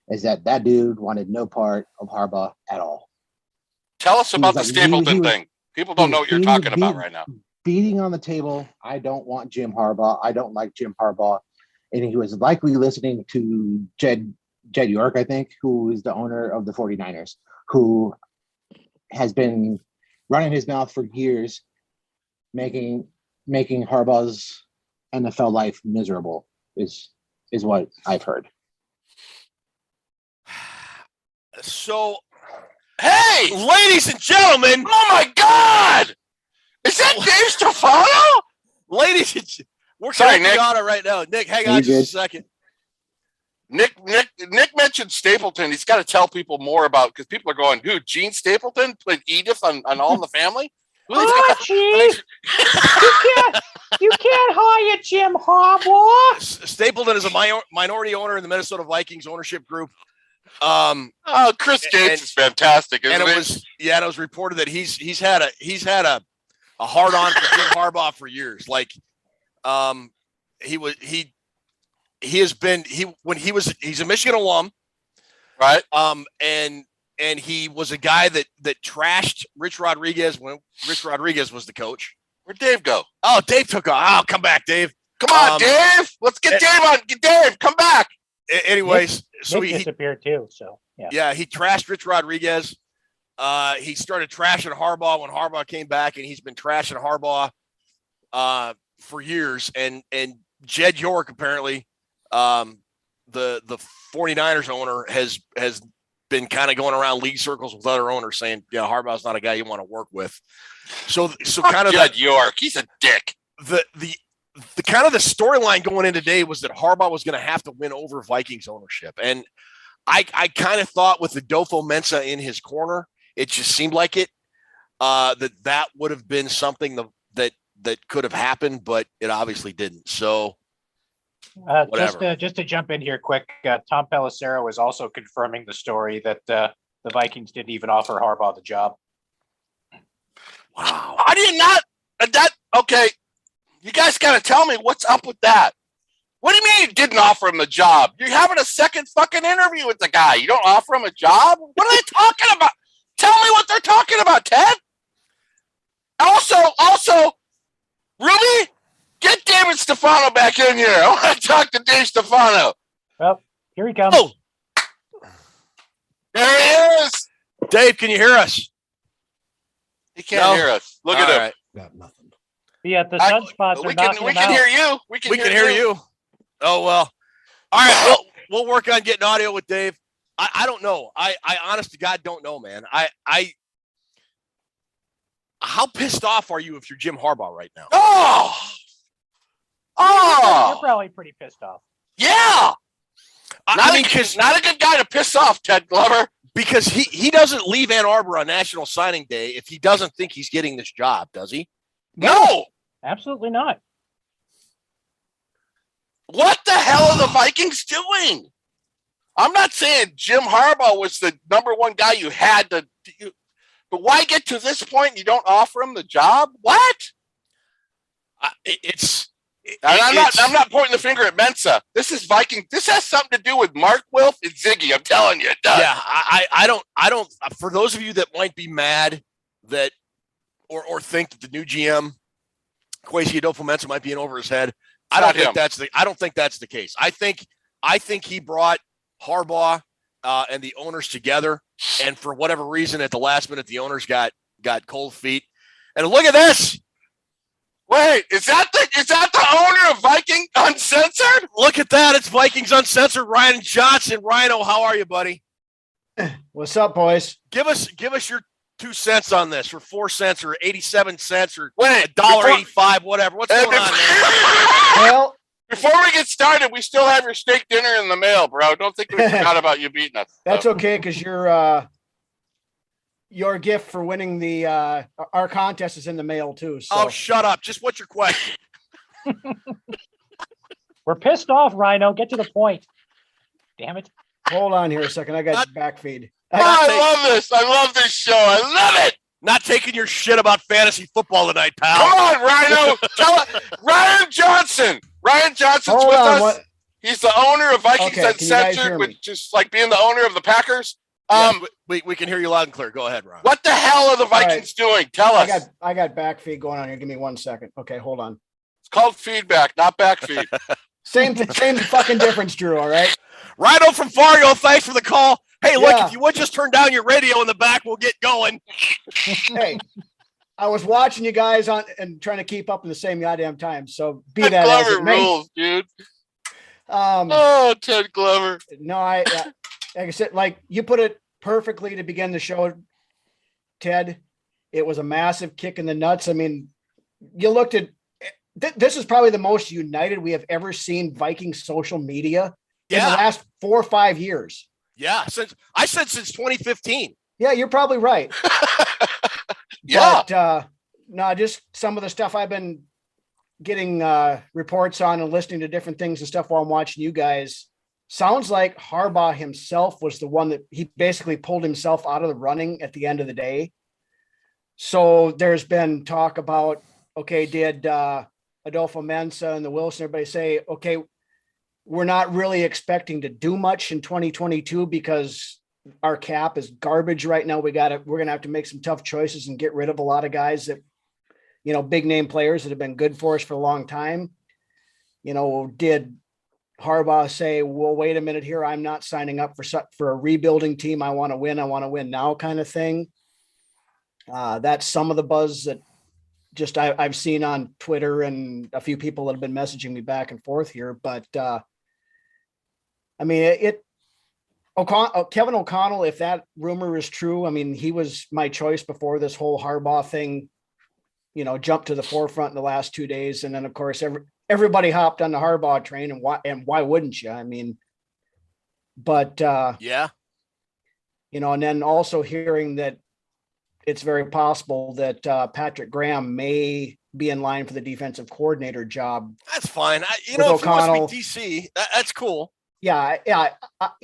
is that dude wanted no part of Harbaugh at all. Tell us about the Stapleton thing. People don't know what you're talking about right now. Beating on the table, I don't want Jim Harbaugh. I don't like Jim Harbaugh. And he was likely listening to Jed York, I think, who is the owner of the 49ers, who has been running his mouth for years, making Harbaugh's NFL life miserable is what I've heard. So, hey, ladies and gentlemen, oh my God, is that Dave Stefano? Ladies and we're Nick. on it right now. Nick, hang on just a second. Nick mentioned Stapleton. He's got to tell people more about, because people are going, dude, Gene Stapleton played Edith on All in the Family? Oh, Chief. you can't hire Jim Harbaugh. Stapleton is a minority owner in the Minnesota Vikings ownership group. Chris Gates is fantastic, isn't it was reported that he's had a hard on for Jim Harbaugh for years. Like, he's a Michigan alum, right? And he was a guy that trashed Rich Rodriguez when Rich Rodriguez was the coach. Where'd Dave go? Oh, Dave took off. Oh, come back, Dave. Come on, Dave. Let's get Dave on. Get Dave. Come back. Anyways, Nick disappeared too. So yeah, he trashed Rich Rodriguez. He started trashing Harbaugh when Harbaugh came back, and he's been trashing Harbaugh for years. And Jed York, apparently, the 49ers owner, has been kind of going around league circles with other owners saying, yeah, Harbaugh's not a guy you want to work with. So kind of Jed York, he's a dick. The kind of the storyline going in today was that Harbaugh was going to have to win over Vikings ownership. And I kind of thought with the Dofo Mensa in his corner, it just seemed like it, that would have been something that could have happened, but it obviously didn't. So just to jump in here quick, Tom Pelissero is also confirming the story that the Vikings didn't even offer Harbaugh the job. Wow. I did not. Okay. You guys got to tell me what's up with that. What do you mean you didn't offer him the job? You're having a second fucking interview with the guy. You don't offer him a job? What are they talking about? Tell me what they're talking about, Ted. Also, Ruby, get David Stefano back in here. I want to talk to Dave Stefano. Well, here he comes. Oh, there he is. Dave, can you hear us? He can't hear us. Look at him. Right. Got nothing. Yeah, the sunspots are knocking We him can out. hear you. We can hear you. Oh, well. All right. We'll work on getting audio with Dave. I don't know. I honest to God don't know, man. How pissed off are you if you're Jim Harbaugh right now? You're probably pretty pissed off. Yeah. I mean, because not a good guy to piss off, Ted Glover. Because he doesn't leave Ann Arbor on National Signing Day if he doesn't think he's getting this job, does he? No. Absolutely not. What the hell are the Vikings doing? I'm not saying Jim Harbaugh was the number one guy you had to, but why get to this point and you don't offer him the job? What? I'm not pointing the finger at Mensa. This is Viking. This has something to do with Mark Wilf and Ziggy. I'm telling you, it does. Yeah, I don't. For those of you that might be mad that or think that the new GM Kwesi Adolfo-Mensah might be in over his head, I don't think that's the case. I think he brought Harbaugh and the owners together, and for whatever reason, at the last minute, the owners got cold feet. And look at this. Wait, is that the owner of Viking Uncensored? Look at that. It's Vikings Uncensored. Ryan Johnson. Rhino, how are you, buddy? What's up, boys? Give us your 2 cents on this, or 4 cents, or 87 cents, or Wait, $1.85, whatever. What's going on, man? Well, before we get started, we still have your steak dinner in the mail, bro. Don't think we forgot about you beating us. that's okay because your gift for winning the our contest is in the mail too. So. Oh, shut up. Just what's your question? We're pissed off, Rhino. Get to the point. Damn it. Hold on here a second. I got back feed. I love this. I love this show. I love it. Not taking your shit about fantasy football tonight, pal. Come on, Rhino. Ryan Johnson. Ryan Johnson's Hold with on, us. what? He's the owner of Vikings Okay, can you guys hear Uncensored, me? which is like being the owner of the Packers. We can hear you loud and clear. Go ahead, Ron. What the hell are the Vikings doing? Tell us. I got back feed going on here. Give me 1 second. Okay, hold on. It's called feedback, not back feed. Same fucking difference, Drew. All right. Rhino from Fargo, thanks for the call. Hey, look, Yeah. if you would just turn down your radio in the back, we'll get going. Hey, I was watching you guys on and trying to keep up in the same goddamn time. So be Ted that as Glover it may. rules, dude. Oh, Ted Glover. no, like I said, like you put it perfectly to begin the show, Ted. It was a massive kick in the nuts. I mean, you looked at this is probably the most united we have ever seen Viking social media in the last 4 or 5 years. Yeah, since 2015. Yeah, you're probably right. Yeah. But no, just some of the stuff I've been getting reports on and listening to different things and stuff while I'm watching you guys. Sounds like Harbaugh himself was the one that he basically pulled himself out of the running at the end of the day. So there's been talk about, okay, did Adolfo Mensa and the Wilson, everybody say, okay, we're not really expecting to do much in 2022 because our cap is garbage right now. We're going to have to make some tough choices and get rid of a lot of guys that, big name players that have been good for us for a long time. Did Harbaugh say, well, wait a minute here, I'm not signing up for a rebuilding team. I want to win now kind of thing. That's some of the buzz that just I've seen on Twitter, and a few people that have been messaging me back and forth here. But I mean, Kevin O'Connell, if that rumor is true, I mean, he was my choice before this whole Harbaugh thing, jumped to the forefront in the last 2 days. And then, of course, everybody hopped on the Harbaugh train, and why wouldn't you? I mean, but yeah. And then also hearing that it's very possible that Patrick Graham may be in line for the defensive coordinator job. That's fine. If he wants to be DC, that's cool. Yeah.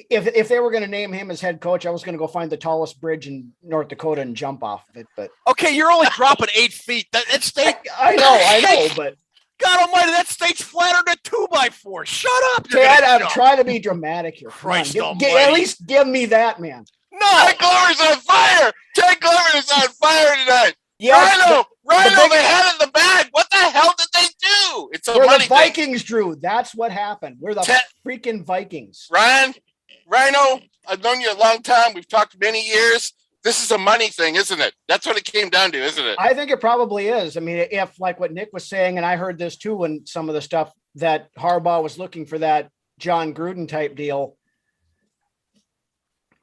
If they were going to name him as head coach, I was going to go find the tallest bridge in North Dakota and jump off of it. But okay, you're only dropping 8 feet. That state. I know, but God Almighty, that state's flatter than a 2x4. Shut up, Dad. I'm trying to be dramatic here. Christ at least give me that, man. No, Ted Glover's on fire. Ted Glover's on fire tonight. Yes, Rhino, they had it in the bag. What the hell did they do? It's a we're money the Vikings, Drew. That's what happened. We're the freaking Vikings. Rhino, I've known you a long time. We've talked many years. This is a money thing, isn't it? That's what it came down to, isn't it? I think it probably is. I mean, if like what Nick was saying, and I heard this too, when some of the stuff that Harbaugh was looking for that John Gruden type deal.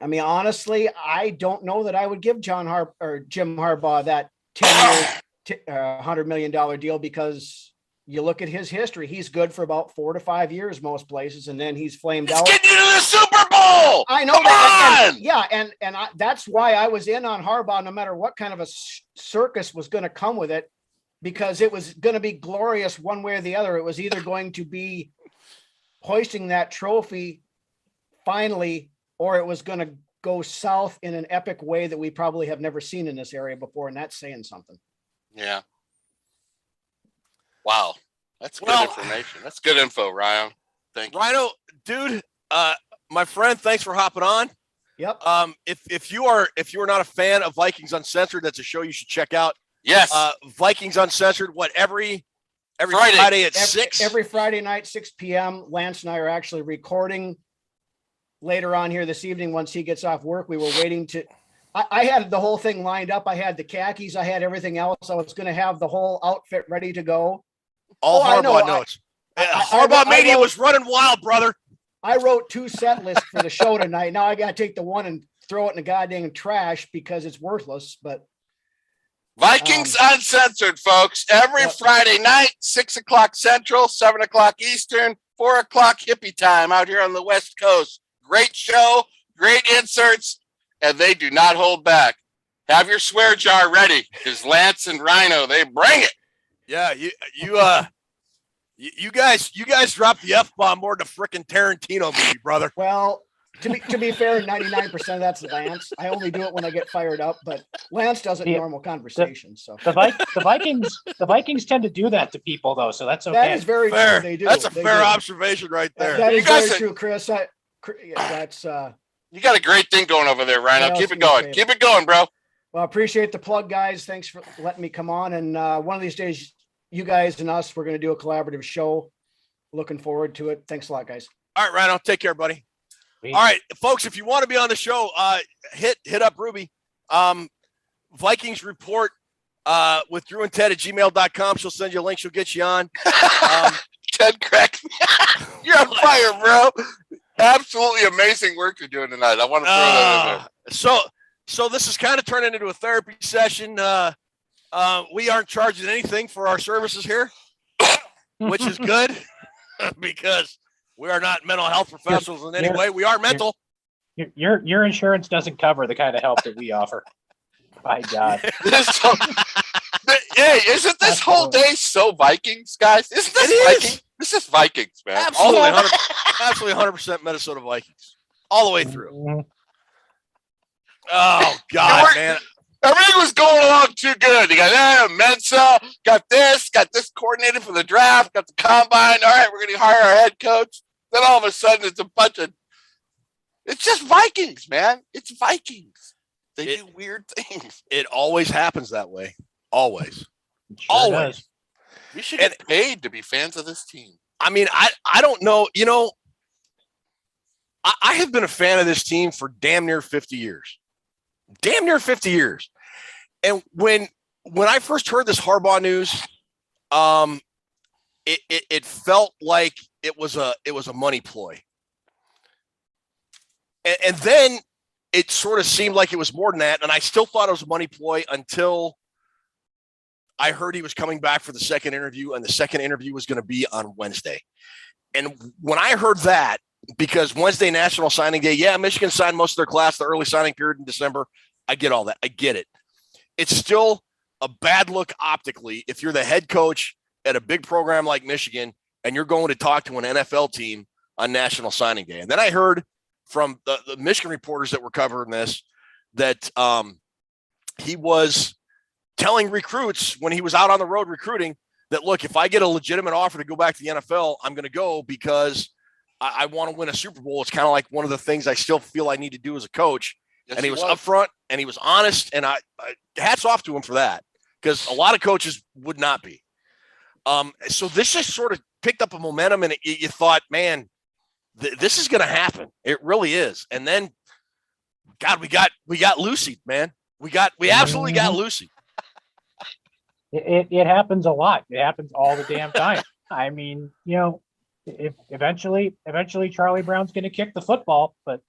I mean, honestly, I don't know that I would give Jim Harbaugh that 10-year, $100 million deal, because you look at his history. He's good for about 4 to 5 years, most places. And then he's flamed out. Get you to the Super Bowl. I know that. And that's why I was in on Harbaugh, no matter what kind of a circus was going to come with it, because it was going to be glorious one way or the other. It was either going to be hoisting that trophy finally, or it was going to go south in an epic way that we probably have never seen in this area before. And that's saying something. Yeah. Wow. That's good information. That's good info, Ryan. Thank you. Rhino, dude, my friend, thanks for hopping on. Yep. If you are not a fan of Vikings Uncensored, that's a show you should check out. Yes. Vikings Uncensored, every Friday at 6? Every Friday night, 6 p.m. Lance and I are actually recording later on here this evening. Once he gets off work, we were waiting to, I had the whole thing lined up. I had the khakis. I had everything else. I was going to have the whole outfit ready to go. All Harbaugh notes. Harbaugh Mania was running wild, brother. I wrote 2 set lists for the show tonight. Now I got to take the one and throw it in the goddamn trash because it's worthless. But Vikings Uncensored, folks. Every Friday night, 6 o'clock Central, 7 o'clock Eastern, 4 o'clock hippie time out here on the West Coast. Great show, great inserts, and they do not hold back. Have your swear jar ready, because Lance and Rhino, they bring it. Yeah, you guys dropped the F-bomb more than a frickin' Tarantino movie, brother. Well, to be fair, 99% of that's Lance. I only do it when I get fired up, but Lance does it in normal conversation. So the Vikings tend to do that to people, though, so that's okay. That is very fair. True. They do. That's a fair observation right there. That is very true, Chris. That's you got a great thing going over there, Rhino. Keep it going. Keep it going, bro. Well, I appreciate the plug, guys. Thanks for letting me come on. And one of these days, you guys and us, we're going to do a collaborative show. Looking forward to it. Thanks a lot, guys. All right, Rhino. Take care, buddy. All right, folks, if you want to be on the show, hit up Ruby. Vikings Report with Drew and Ted at gmail.com. She'll send you a link. She'll get you on. Ted cracked me. You're on fire, bro. Absolutely amazing work you're doing tonight. I want to throw that in there. So this is kind of turning into a therapy session. We aren't charging anything for our services here, which is good because we are not mental health professionals in any way. We are mental. Your insurance doesn't cover the kind of help that we offer. My God. Hey, isn't this whole day so Vikings, guys? Isn't this Vikings? This is Vikings, man. Absolutely, 100% Minnesota Vikings. All the way through. Oh, God, man. Everything was going along too good. You got Mensa, got this coordinated for the draft, got the combine. All right, we're going to hire our head coach. Then all of a sudden, it's just Vikings, man. It's Vikings. They do weird things. It always happens that way. Always. Sure Always. Does. We should get paid to be fans of this team. I mean, I don't know. You know, I have been a fan of this team for damn near 50 years. Damn near 50 years. And when I first heard this Harbaugh news, it felt like it was a money ploy. And then it sort of seemed like it was more than that. And I still thought it was a money ploy until I heard he was coming back for the second interview, and the second interview was going to be on Wednesday. And when I heard that, because Wednesday, National Signing Day, yeah, Michigan signed most of their class, the early signing period in December. I get all that. I get it. It's still a bad look optically if you're the head coach at a big program like Michigan and you're going to talk to an NFL team on National Signing Day. And then I heard from the Michigan reporters that were covering this that he was telling recruits when he was out on the road recruiting that, look, if I get a legitimate offer to go back to the NFL, I'm going to go because I want to win a Super Bowl. It's kind of like one of the things I still feel I need to do as a coach. Yes, and he was upfront and he was honest. And I hats off to him for that, because a lot of coaches would not be. So this just sort of picked up a momentum, and you thought, man, this is going to happen. It really is. And then, God, we got Lucy, man. We absolutely got Lucy. It happens a lot. It happens all the damn time. I mean, if eventually Charlie Brown's going to kick the football, but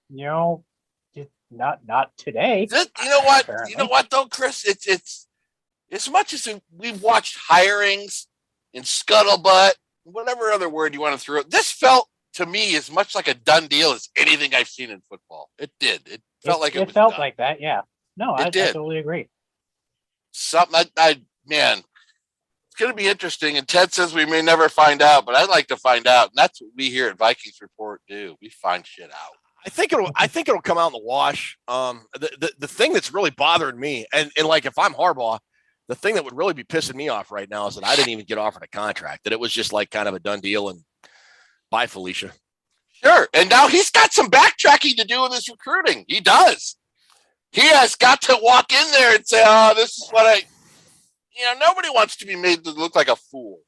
not today. You know what? Apparently. You know what though, Chris? It's as much as we've watched hirings and scuttlebutt, whatever other word you want to throw. This felt to me as much like a done deal as anything I've seen in football. It did. It felt like it felt like that. Yeah. No, I totally agree. Something man, it's going to be interesting. And Ted says we may never find out, but I'd like to find out. And that's what we here at Vikings Report do. We find shit out. I think it'll come out in the wash. The thing that's really bothering me, and like if I'm Harbaugh, the thing that would really be pissing me off right now is that I didn't even get offered a contract. That it was just like kind of a done deal. And bye, Felicia. Sure. And now he's got some backtracking to do with his recruiting. He does. He has got to walk in there and say, "Oh, this is what nobody wants to be made to look like a fool."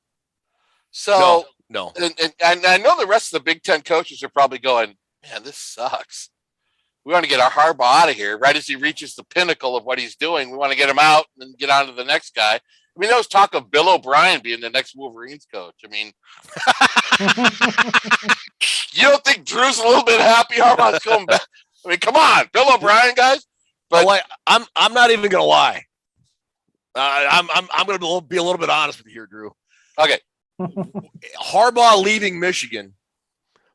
So no. And I know the rest of the Big Ten coaches are probably going, "Man, this sucks. We want to get our Harbaugh out of here right as he reaches the pinnacle of what he's doing. We want to get him out and then get on to the next guy." I mean, there was talk of Bill O'Brien being the next Wolverines coach. I mean, you don't think Drew's a little bit happy Harbaugh's coming back? I mean, come on, Bill O'Brien, guys. But I'm not even gonna lie. I'm going to be a little bit honest with you here, Drew. Okay. Harbaugh leaving Michigan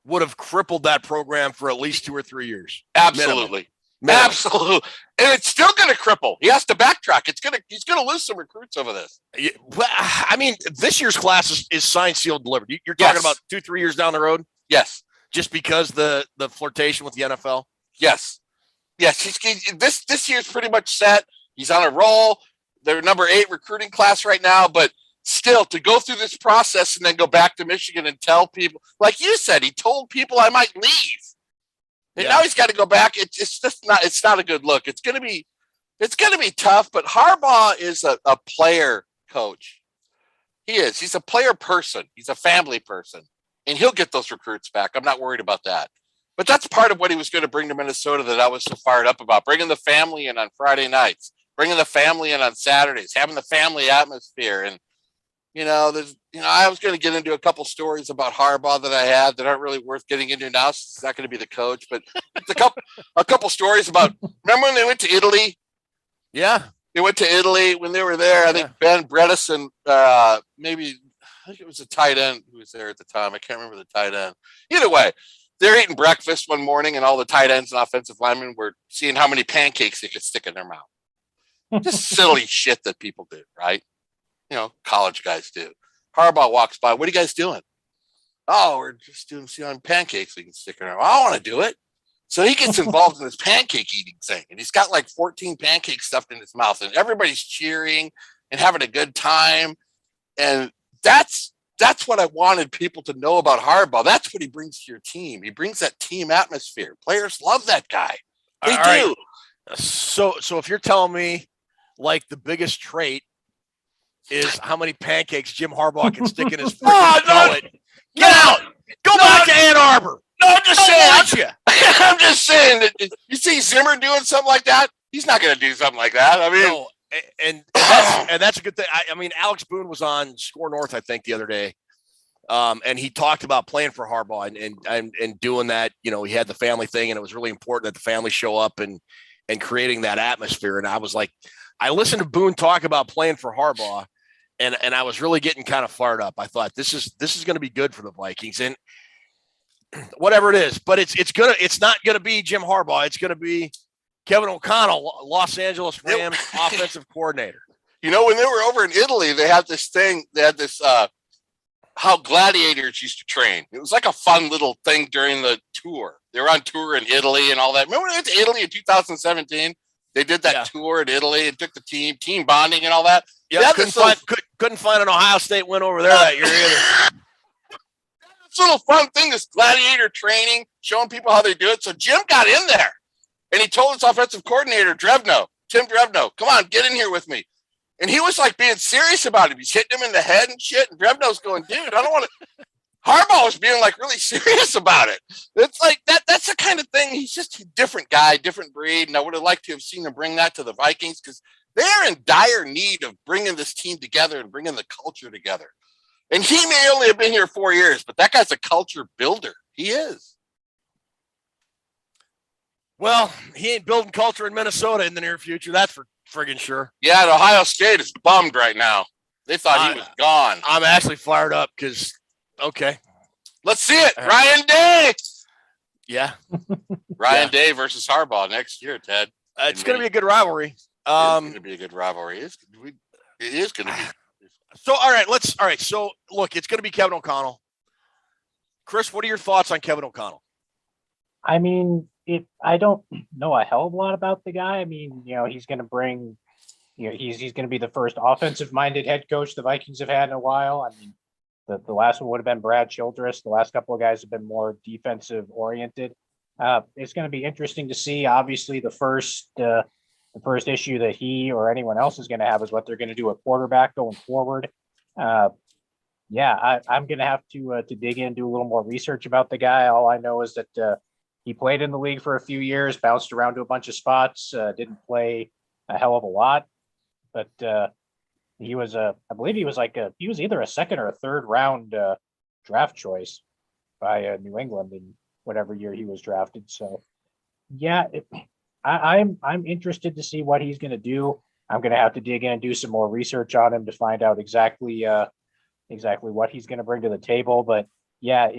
would have crippled that program for at least 2 or 3 years. Absolutely. Minimum. Absolutely. And it's still going to cripple. He has to backtrack. He's going to lose some recruits over this. Yeah, I mean, this year's class is signed, sealed, delivered. You're talking about 2-3 years down the road? Yes. Just because the flirtation with the NFL? Yes. Yes. This year's pretty much set. He's on a roll. They're number 8 recruiting class right now, but still to go through this process and then go back to Michigan and tell people, like you said, he told people I might leave. And now he's got to go back. It's not a good look. It's going to be tough, but Harbaugh is a player coach. He is. He's a player person. He's a family person, and he'll get those recruits back. I'm not worried about that. But that's part of what he was going to bring to Minnesota that I was so fired up about, bringing the family in on Friday nights, bringing the family in on Saturdays, having the family atmosphere. And, I was going to get into a couple stories about Harbaugh that I had that aren't really worth getting into now. So it's not going to be the coach, but it's a couple stories about, remember when they went to Italy? Yeah. They went to Italy when they were there. I think Ben Bredesen, I think it was a tight end who was there at the time. I can't remember the tight end. Either way, they're eating breakfast one morning and all the tight ends and offensive linemen were seeing how many pancakes they could stick in their mouth. Just silly shit that people do, right? College guys do. Harbaugh walks by. What are you guys doing? Oh, we're just doing pancakes we can stick in our mouth. I want to do it. So he gets involved in this pancake eating thing, and he's got like 14 pancakes stuffed in his mouth, and everybody's cheering and having a good time. And that's what I wanted people to know about Harbaugh. That's what he brings to your team. He brings that team atmosphere. Players love that guy. They do. Right. So if you're telling me like the biggest trait is how many pancakes Jim Harbaugh can stick in his freaking gullet, get out. Go back to Ann Arbor. No, I'm just saying. I'm just saying that you see Zimmer doing something like that. He's not going to do something like that. I mean, that's a good thing. I mean, Alex Boone was on Score North, I think, the other day. And he talked about playing for Harbaugh and doing that. You know, he had the family thing, and it was really important that the family show up and creating that atmosphere. And I was like, I listened to Boone talk about playing for Harbaugh, and I was really getting kind of fired up. I thought this is going to be good for the Vikings, and whatever it is, but it's not going to be Jim Harbaugh. It's going to be Kevin O'Connell, Los Angeles Rams offensive coordinator. You know, when they were over in Italy, they had this thing. They had this how gladiators used to train. It was like a fun little thing during the tour. They were on tour in Italy and all that. Remember when they went to Italy in 2017? They did that tour in Italy and took the team bonding and all that. Yeah, couldn't find an Ohio State win over there that year either. This little fun thing, this gladiator training, showing people how they do it. So Jim got in there, and he told his offensive coordinator, Tim Drevno, come on, get in here with me. And he was like being serious about it. He's hitting him in the head and shit. And Drevno's going, dude, I don't want to. Harbaugh was being like really serious about it. It's like that's the kind of thing. He's just a different guy, different breed. And I would have liked to have seen him bring that to the Vikings because they're in dire need of bringing this team together and bringing the culture together. And he may only have been here 4 years, but that guy's a culture builder. He is. Well, he ain't building culture in Minnesota in the near future. That's for friggin' sure. Yeah, and Ohio State is bummed right now. They thought he was gone. I'm actually fired up because, okay. Let's see it. Ryan Day. Yeah. Ryan Day versus Harbaugh next year, Ted. It's going to be a good rivalry. It's going to be a good rivalry. It is going to be. So, all right. So, look, it's going to be Kevin O'Connell. Chris, what are your thoughts on Kevin O'Connell? I mean, I don't know a hell of a lot about the guy. I mean, you know, he's going to bring, you know, he's going to be the first offensive-minded head coach the Vikings have had in a while. I mean, the last one would have been Brad Childress. The last couple of guys have been more defensive-oriented. It's going to be interesting to see. Obviously, the first issue that he or anyone else is going to have is what they're going to do at quarterback going forward. I'm going to have to dig in, do a little more research about the guy. All I know is that he played in the league for a few years, bounced around to a bunch of spots, didn't play a hell of a lot, but he was I believe he was either a second or a third round draft choice by New England in whatever year he was drafted. So yeah, I'm interested to see what he's going to do. I'm going to have to dig in and do some more research on him to find out exactly what he's going to bring to the table. But yeah,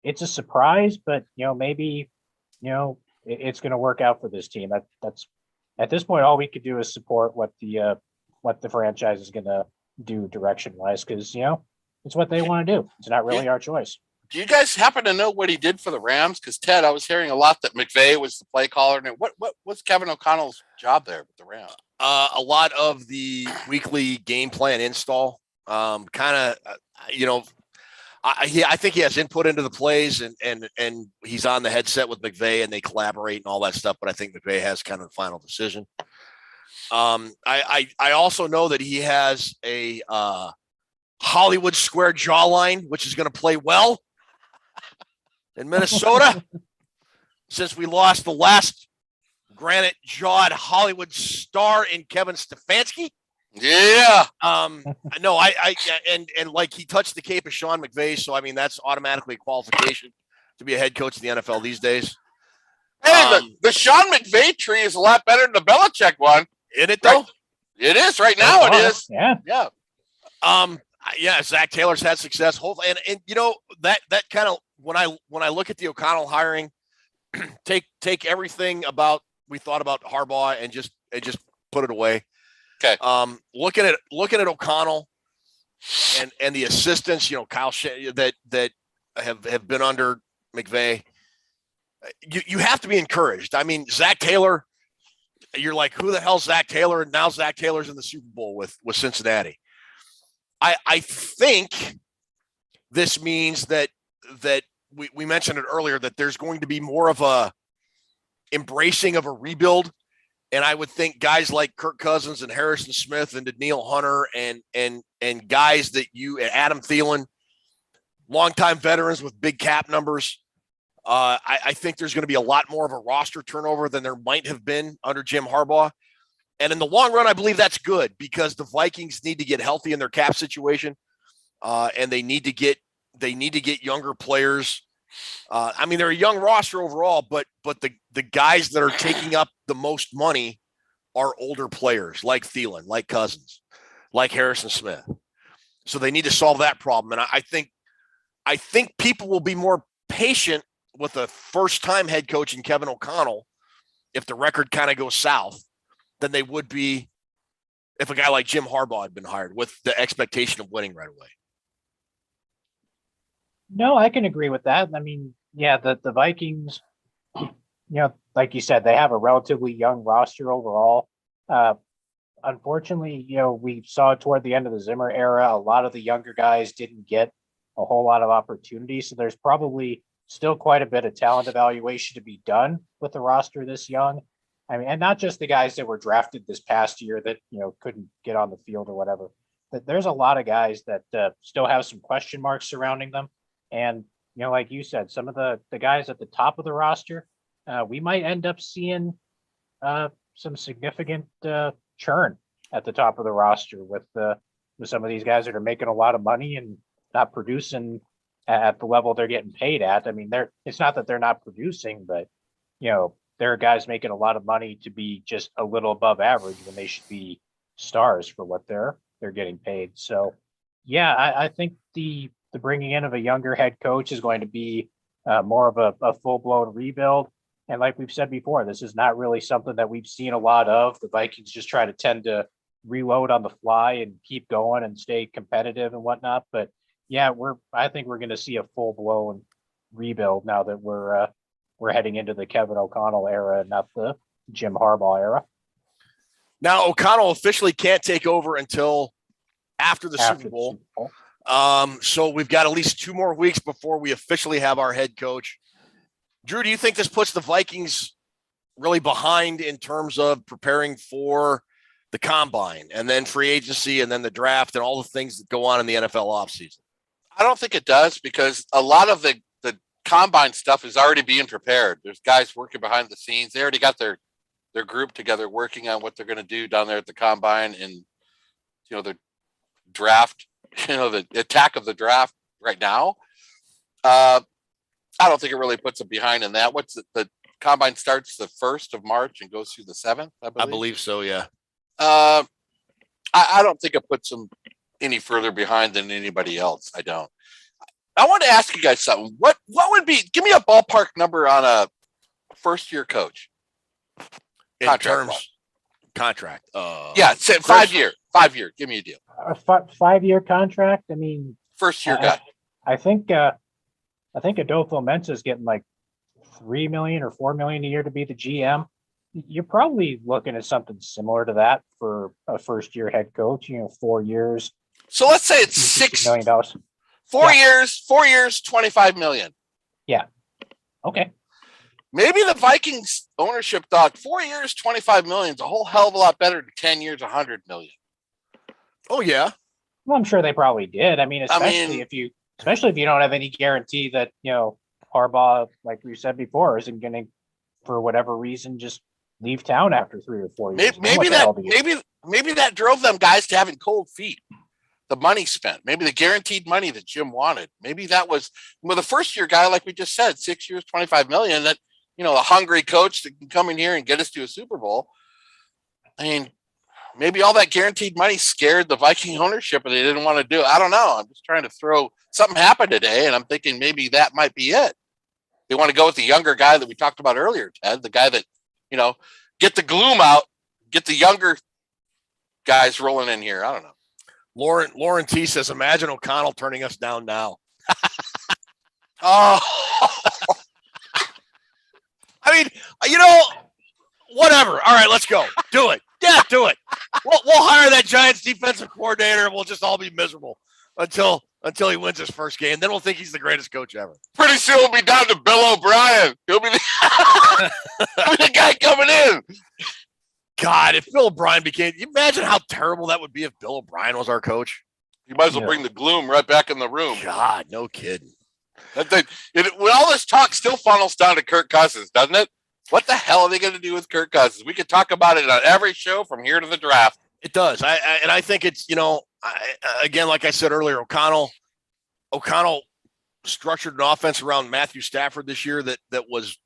it's a surprise, but you know, maybe, you know, it's going to work out for this team. That's at this point, all we could do is support what the franchise is going to do direction wise. Cause you know, it's what they want to do. It's not really our choice. Do you guys happen to know what he did for the Rams? Cause Ted, I was hearing a lot that McVay was the play caller. And what's Kevin O'Connell's job there with the Rams? A lot of the weekly game plan install, you know, I think he has input into the plays and he's on the headset with McVay and they collaborate and all that stuff. But I think McVay has kind of the final decision. I also know that he has a Hollywood square jawline, which is going to play well in Minnesota since we lost the last granite jawed Hollywood star in Kevin Stefanski. Yeah. No, and like he touched the cape of Sean McVay, so I mean that's automatically a qualification to be a head coach of the NFL these days. Hey, the Sean McVay tree is a lot better than the Belichick one. Isn't it though? Right. It is right now. It is. Yeah. Yeah. Zach Taylor's had success. Hopefully, and you know that kind of when I look at the O'Connell hiring, take everything we thought about Harbaugh and just put it away. Okay. Looking at O'Connell and the assistants, you know, Kyle that have been under McVay, you have to be encouraged. I mean, Zach Taylor, you're like, who the hell's Zach Taylor? And now Zach Taylor's in the Super Bowl with Cincinnati. I think this means that we mentioned it earlier that there's going to be more of a embracing of a rebuild. And I would think guys like Kirk Cousins and Harrison Smith and Daniil Hunter and guys that Adam Thielen, longtime veterans with big cap numbers. I think there's going to be a lot more of a roster turnover than there might have been under Jim Harbaugh. And in the long run, I believe that's good because the Vikings need to get healthy in their cap situation, and they need to get younger players. I mean, they're a young roster overall, but the guys that are taking up the most money are older players like Thielen, like Cousins, like Harrison Smith. So they need to solve that problem. And I think people will be more patient with a first-time head coach in Kevin O'Connell if the record kind of goes south than they would be if a guy like Jim Harbaugh had been hired with the expectation of winning right away. No, I can agree with that. I mean, yeah, the Vikings, like you said, they have a relatively young roster overall. Unfortunately, we saw toward the end of the Zimmer era, a lot of the younger guys didn't get a whole lot of opportunity. So there's probably still quite a bit of talent evaluation to be done with the roster this young. I mean, and not just the guys that were drafted this past year that, couldn't get on the field or whatever. But there's a lot of guys that still have some question marks surrounding them. And, like you said, some of the guys at the top of the roster, we might end up seeing some significant churn at the top of the roster with some of these guys that are making a lot of money and not producing at the level they're getting paid at. I mean, it's not that they're not producing, but there are guys making a lot of money to be just a little above average when they should be stars for what they're getting paid. So yeah, I think the bringing in of a younger head coach is going to be more of a full-blown rebuild. And like we've said before, this is not really something that we've seen a lot of. The Vikings just tend to reload on the fly and keep going and stay competitive and whatnot. But yeah, I think we're going to see a full-blown rebuild now that we're heading into the Kevin O'Connell era, not the Jim Harbaugh era. Now, O'Connell officially can't take over until after the Super Bowl. So we've got at least 2 more weeks before we officially have our head coach. Drew, do you think this puts the Vikings really behind in terms of preparing for the combine and then free agency and then the draft and all the things that go on in the NFL offseason? I don't think it does because a lot of the combine stuff is already being prepared. There's guys working behind the scenes. They already got their group together working on what they're going to do down there at the combine and, the draft, the attack of the draft right now. I don't think it really puts them behind in that. The combine starts the 1st of March and goes through the 7th, I believe so, yeah. I don't think it puts them any further behind than anybody else. I don't. I want to ask you guys something. What would be, give me a ballpark number on a first-year coach? Contract. Yeah, 5 year. 5 year. Give me a deal. A 5-year contract. I mean, first-year guy. I think Adolfo Mensa is getting like $3 million or $4 million a year to be the GM. You're probably looking at something similar to that for a first-year head coach. 4 years. So let's say it's $6 million. 4 years, 25 million. Yeah. Okay. Maybe the Vikings ownership thought 4 years, 25 million is a whole hell of a lot better than 10 years, 100 million. Oh yeah. Well, I'm sure they probably did. I mean, especially if you don't have any guarantee that, Harbaugh, like we said before, isn't going to, for whatever reason, just leave town after 3 or 4 years. Maybe that drove them guys to having cold feet. The money spent, maybe the guaranteed money that Jim wanted. Maybe that was the first year guy, like we just said, 6 years, 25 million, that, a hungry coach that can come in here and get us to a Super Bowl. I mean, maybe all that guaranteed money scared the Viking ownership and they didn't want to do it. I don't know. I'm just trying to something happened today. And I'm thinking maybe that might be it. They want to go with the younger guy that we talked about earlier, Ted, the guy that, get the gloom out, get the younger guys rolling in here. I don't know. Lauren T says, imagine O'Connell turning us down now. Oh, I mean, whatever. All right, let's go. Do it. Yeah, do it. We'll hire that Giants defensive coordinator and we'll just all be miserable until he wins his first game. Then we'll think he's the greatest coach ever. Pretty soon we'll be down to Bill O'Brien. He'll be the guy coming in. God, if Bill O'Brien imagine how terrible that would be if Bill O'Brien was our coach. You might as well bring the gloom right back in the room. God, no kidding. When all this talk still funnels down to Kirk Cousins, doesn't it? What the hell are they going to do with Kirk Cousins? We could talk about it on every show from here to the draft. It does. I think it's, again, like I said earlier, O'Connell structured an offense around Matthew Stafford this year that was,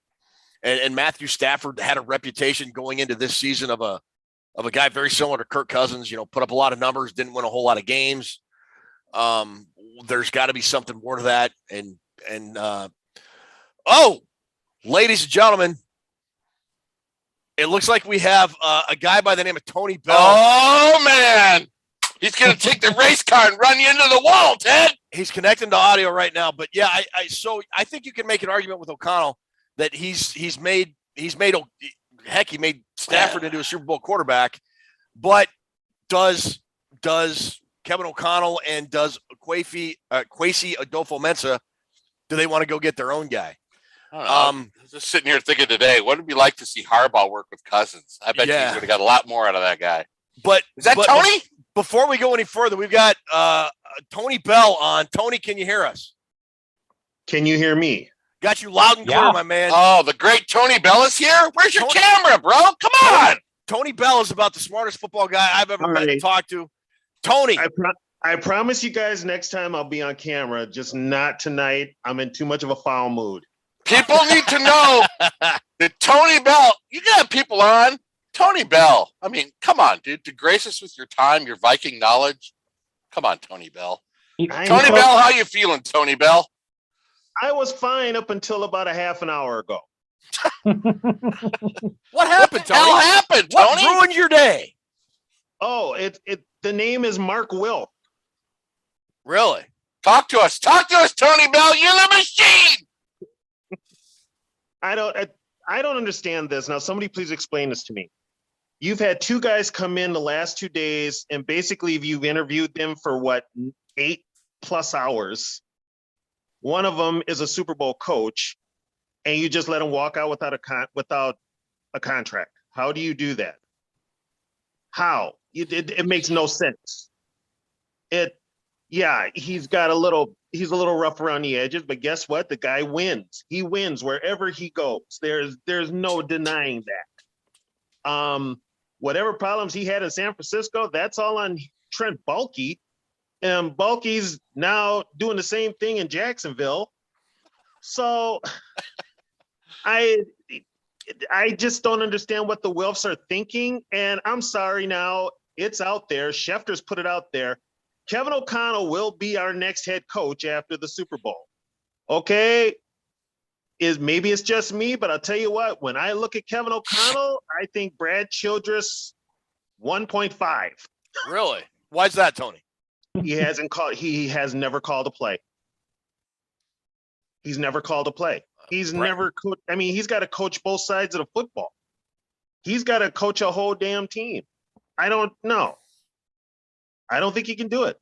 and Matthew Stafford had a reputation going into this season of a guy very similar to Kirk Cousins, put up a lot of numbers, didn't win a whole lot of games. There's got to be something more to that. And ladies and gentlemen, it looks like we have a guy by the name of Tony Bell. Oh, man. He's going to take the race car and run you into the wall, Ted. He's connecting to audio right now. But, yeah, so I think you can make an argument with O'Connell that he made Stafford into a Super Bowl quarterback. But does Kevin O'Connell and does Kwesi Adolfo-Mensah, do they want to go get their own guy? I was just sitting here thinking today, what would we like to see Harbaugh work with Cousins? I bet you would have got a lot more out of that guy. But is that Tony? Before we go any further, we've got Tony Bell on. Tony, can you hear us? Can you hear me? Got you loud and clear, my man. Oh, the great Tony Bell is here? Where's your camera, bro? Come on. Tony Bell is about the smartest football guy I've ever met and talked to. Tony. I promise you guys next time I'll be on camera, just not tonight. I'm in too much of a foul mood. People need to know that Tony Bell, you got people on. Tony Bell. I mean, come on, dude. To grace us with your time, your Viking knowledge. Come on, Tony Bell. Tony Bell, how you feeling, Tony Bell? I was fine up until about a half an hour ago. What happened, Tony? What happened, Tony? What ruined your day? Oh, the name is Mark Wilk. Really? Talk to us, Tony Bell. You're the machine. I don't understand this. Now, somebody please explain this to me. You've had two guys come in the last 2 days, and basically you've interviewed them for 8+ hours. One of them is a Super Bowl coach, and you just let him walk out without a contract. How do you do that? How? It makes no sense. He's a little rough around the edges, but guess what? The guy wins. He wins wherever he goes. There's no denying that. Whatever problems he had in San Francisco, that's all on Trent Baalke. And Baalke's now doing the same thing in Jacksonville. So I just don't understand what the Wilfs are thinking. And I'm sorry now, it's out there. Schefter's put it out there. Kevin O'Connell will be our next head coach after the Super Bowl. Okay? Maybe it's just me, but I'll tell you what, when I look at Kevin O'Connell, I think Brad Childress 1.5. Really? Why's that, Tony? He has never called a play. He's never called a play. He's never coached. I mean, he's got to coach both sides of the football. He's got to coach a whole damn team. I don't know. I don't think he can do it.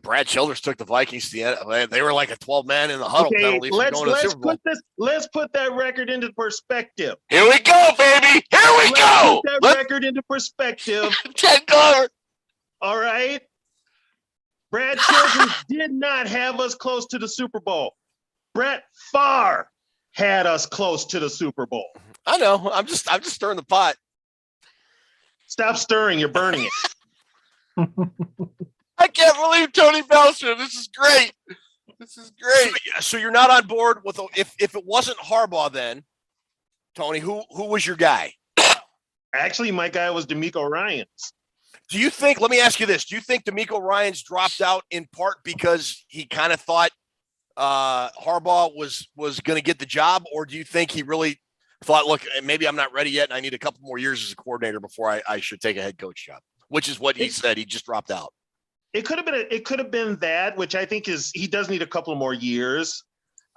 Brad Childress took the Vikings to the end. They were like a 12-man in the huddle penalty for going to the Super Bowl. Let's put that record into perspective. Here we go, baby. Here we go. Put that record into perspective. Ted Glover. All right. Brad Childress did not have us close to the Super Bowl. Brett Favre had us close to the Super Bowl. I know. I'm just stirring the pot. Stop stirring. You're burning it. I can't believe Tony Bellster. This is great. So you're not on board with if it wasn't Harbaugh then, Tony, who was your guy? Actually, my guy was DeMeco Ryans. Do you think, let me ask you this, do you think DeMeco Ryans dropped out in part because he kind of thought Harbaugh was going to get the job, or do you think he really thought, look, maybe I'm not ready yet and I need a couple more years as a coordinator before I should take a head coach job, which is what he said. He just dropped out. It could have been that, which I think he does need a couple more years.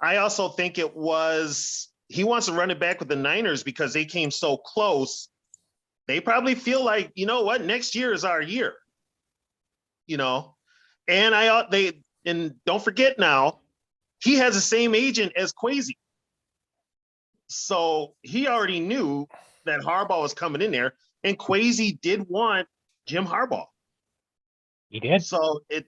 I also think he wants to run it back with the Niners because they came so close. They probably feel like, you know what, next year is our year. And don't forget now, he has the same agent as Kwesi. So he already knew that Harbaugh was coming in there, and Kwesi did want Jim Harbaugh. He did. So it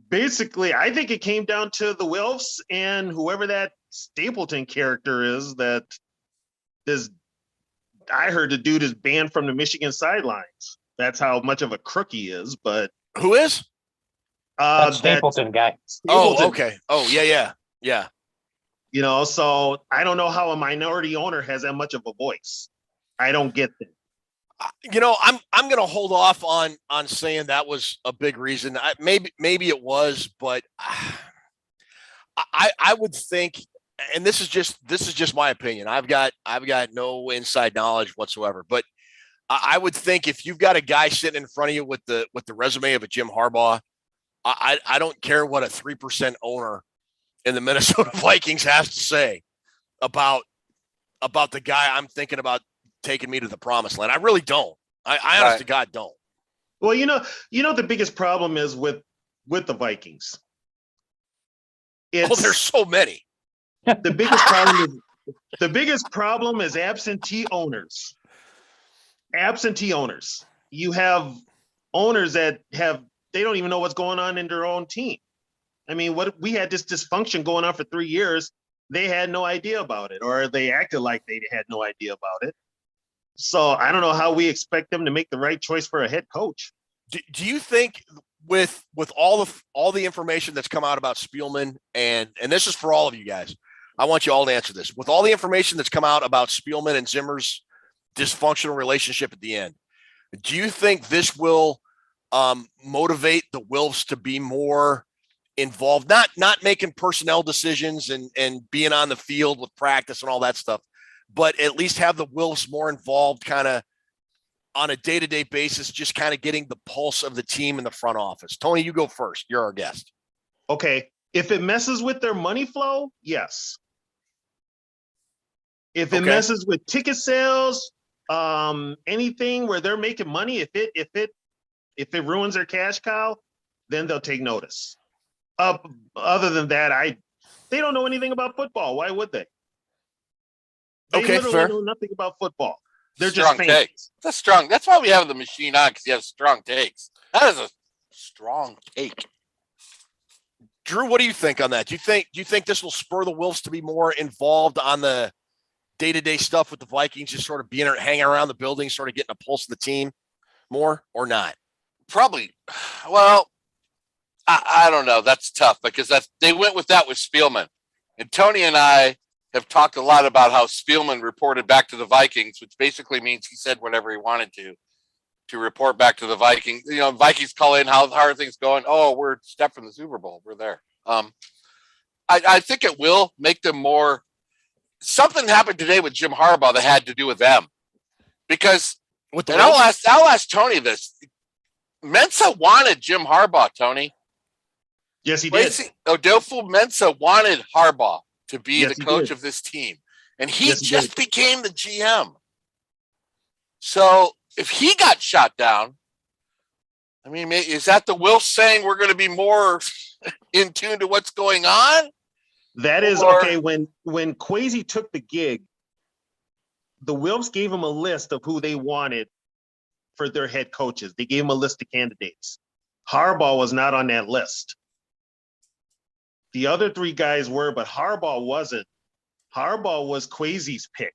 basically, I think it came down to the Wilfs and whoever that Stapleton character is that this, I heard the dude is banned from the Michigan sidelines. That's how much of a crook he is. But Who is? That Stapleton guy. Oh, okay. Oh, yeah. You know, so I don't know how a minority owner has that much of a voice. I don't get that. You know, I'm going to hold off on saying that was a big reason. Maybe it was, but I would think, and this is just my opinion. I've got no inside knowledge whatsoever, but I would think if you've got a guy sitting in front of you with the resume of a Jim Harbaugh, I don't care what a 3% owner in the Minnesota Vikings has to say about the guy I'm thinking about taking me to the promised land. I really don't. I honest to God don't. Well, you know, the biggest problem is with the Vikings. There's so many. The biggest problem is absentee owners. Absentee owners. You have owners that they don't even know what's going on in their own team. I mean, we had this dysfunction going on for 3 years. They had no idea about it, or they acted like they had no idea about it. So I don't know how we expect them to make the right choice for a head coach. Do you think with all the information that's come out about Spielman, and this is for all of you guys, I want you all to answer this. With all the information that's come out about Spielman and Zimmer's dysfunctional relationship at the end, do you think this will motivate the Wilfs to be more involved, not making personnel decisions and being on the field with practice and all that stuff, but at least have the Wilfs more involved kind of on a day-to-day basis, just kind of getting the pulse of the team in the front office? Tony, you go first. You're our guest. Okay. If it messes with their money flow, yes. If it messes with ticket sales, anything where they're making money, if it ruins their cash cow, then they'll take notice. Other than that, they don't know anything about football. Why would they? They literally know nothing about football. They're strong just takes. That's strong. That's why we have the machine on, because you have strong takes. That is a strong take. Drew, what do you think on that? Do you think this will spur the Wilfs to be more involved on the day-to-day stuff with the Vikings, just sort of hanging around the building, sort of getting a pulse of the team more, or not? Probably. Well, I don't know. That's tough, because they went with that with Spielman. And Tony and I have talked a lot about how Spielman reported back to the Vikings, which basically means he said whatever he wanted to report back to the Vikings. You know, Vikings call in, how are things going? Oh, we're a step from the Super Bowl. We're there. I think it will make them more. Something happened today with Jim Harbaugh that had to do with them, because I'll ask Tony this. Mensa wanted Jim Harbaugh, Tony. Yes, he did. Adolfo Mensa wanted Harbaugh to be the coach of this team, and he just became the GM. So if he got shot down, I mean, is that the Wilfs saying we're going to be more in tune to what's going on? That is okay. When Kwesi took the gig, the Wilfs gave him a list of who they wanted for their head coaches. They gave him a list of candidates. Harbaugh was not on that list. The other three guys were, but Harbaugh wasn't. Harbaugh was Kwesi's pick,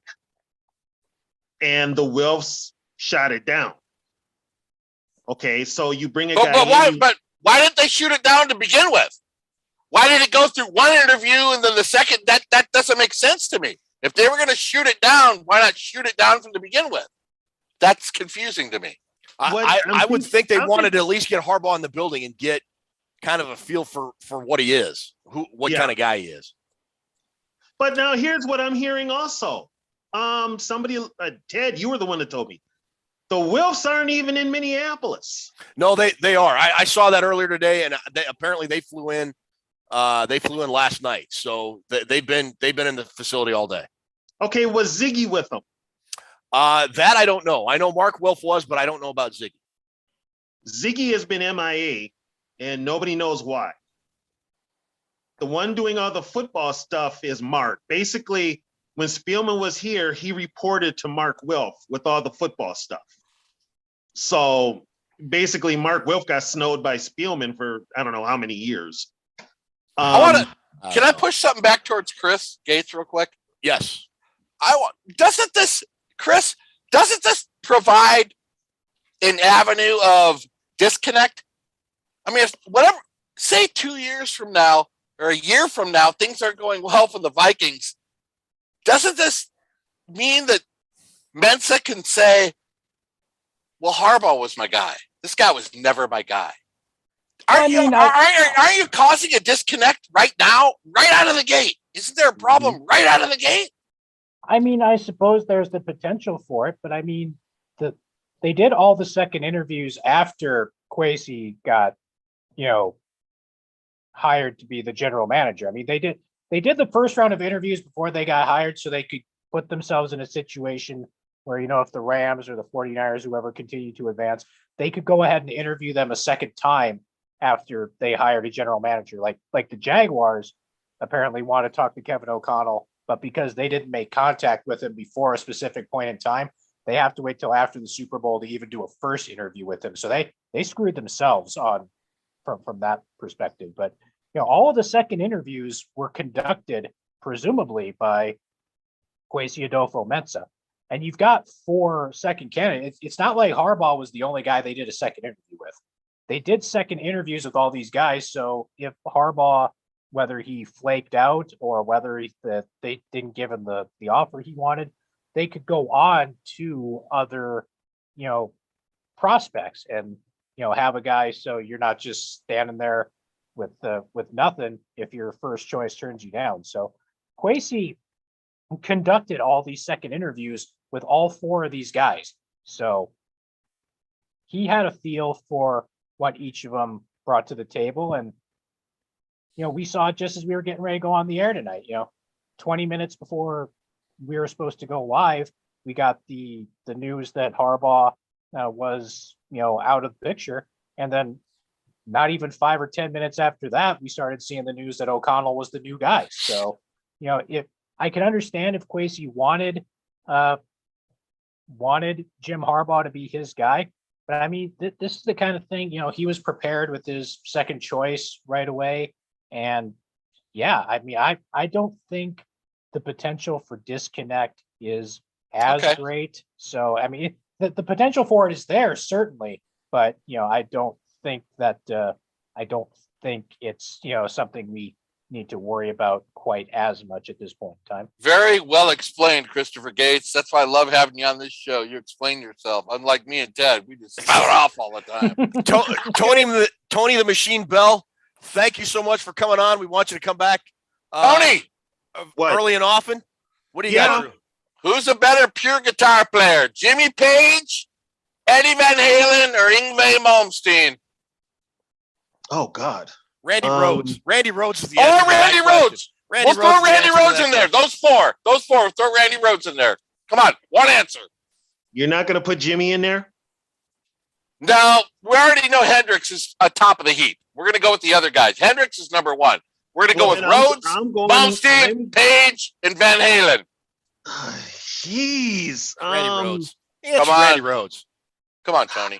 and the Wilfs shot it down. Okay, so you bring a guy. But why didn't they shoot it down to begin with? Why did it go through one interview and then the second? That doesn't make sense to me. If they were going to shoot it down, why not shoot it down from to begin with? That's confusing to me. I would think they wanted to at least get Harbaugh in the building and get kind of a feel for what he is, what kind of guy he is. But now here's what I'm hearing also. Somebody, Ted, you were the one that told me. The Wilfs aren't even in Minneapolis. No, they are. I saw that earlier today, and apparently they flew in. They flew in last night, so they've been in the facility all day. Okay, was Ziggy with them? That I don't know. I know Mark Wilf was, but I don't know about Ziggy. Ziggy has been MIA, and nobody knows why. The one doing all the football stuff is Mark. Basically, when Spielman was here, he reported to Mark Wilf with all the football stuff. So basically, Mark Wilf got snowed by Spielman for I don't know how many years. Can I push something back towards Chris Gates real quick? Yes. doesn't this, Chris, doesn't this provide an avenue of disconnect? I mean, if whatever, say 2 years from now or a year from now, things aren't going well for the Vikings. Doesn't this mean that Mensa can say, well, Harbaugh was my guy. This guy was never my guy. Aren't you causing a disconnect right now, right out of the gate? Isn't there a problem right out of the gate? I mean, I suppose there's the potential for it, but I mean, they did all the second interviews after Kwesi got, hired to be the general manager. I mean, they did the first round of interviews before they got hired so they could put themselves in a situation where, if the Rams or the 49ers, whoever continued to advance, they could go ahead and interview them a second time after they hired a general manager. Like the Jaguars apparently want to talk to Kevin O'Connell, but because they didn't make contact with him before a specific point in time, they have to wait till after the Super Bowl to even do a first interview with him. So they screwed themselves on from that perspective. But all of the second interviews were conducted presumably by Kwesi Adolfo-Mensah. And you've got 4 second candidates. It's not like Harbaugh was the only guy they did a second interview with. They did second interviews with all these guys. So if Harbaugh, whether he flaked out or whether they didn't give him the offer he wanted, they could go on to other, prospects and, have a guy. So you're not just standing there with nothing if your first choice turns you down. So Kwesi conducted all these second interviews with all 4 of these guys. So he had a feel for what each of them brought to the table. And, we saw it just as we were getting ready to go on the air tonight. 20 minutes before we were supposed to go live, we got the news that Harbaugh was, out of the picture. And then not even 5 or 10 minutes after that, we started seeing the news that O'Connell was the new guy. So, if I can understand if Kwesi wanted Jim Harbaugh to be his guy, but I mean, this is the kind of thing, he was prepared with his second choice right away. And yeah, I mean, I don't think the potential for disconnect is as great. So, I mean, the potential for it is there, certainly, but, I don't think it's, something we need to worry about quite as much at this point in time. Very well explained, Christopher Gates. That's why I love having you on this show. You explain yourself. Unlike me and Ted, we just spout off all the time. Tony the Machine Bell, thank you so much for coming on. We want you to come back. Tony! Early and often. What do you got, Drew? Who's a better pure guitar player, Jimmy Page, Eddie Van Halen, or Yngwie Malmsteen? Oh, God. Randy Rhodes. Randy Rhodes is the Randy Rhodes. We'll throw Randy Rhodes in there. Those four. Throw Randy Rhodes in there. Come on. One answer. You're not going to put Jimmy in there? No, we already know Hendricks is atop of the heap. We're going to go with the other guys. Hendricks is number 1. We're going to go with Rhodes, Malmsteen, Page, and Van Halen. Jeez. Randy Rhodes. Come on. Randy Rhodes. Come on, Tony.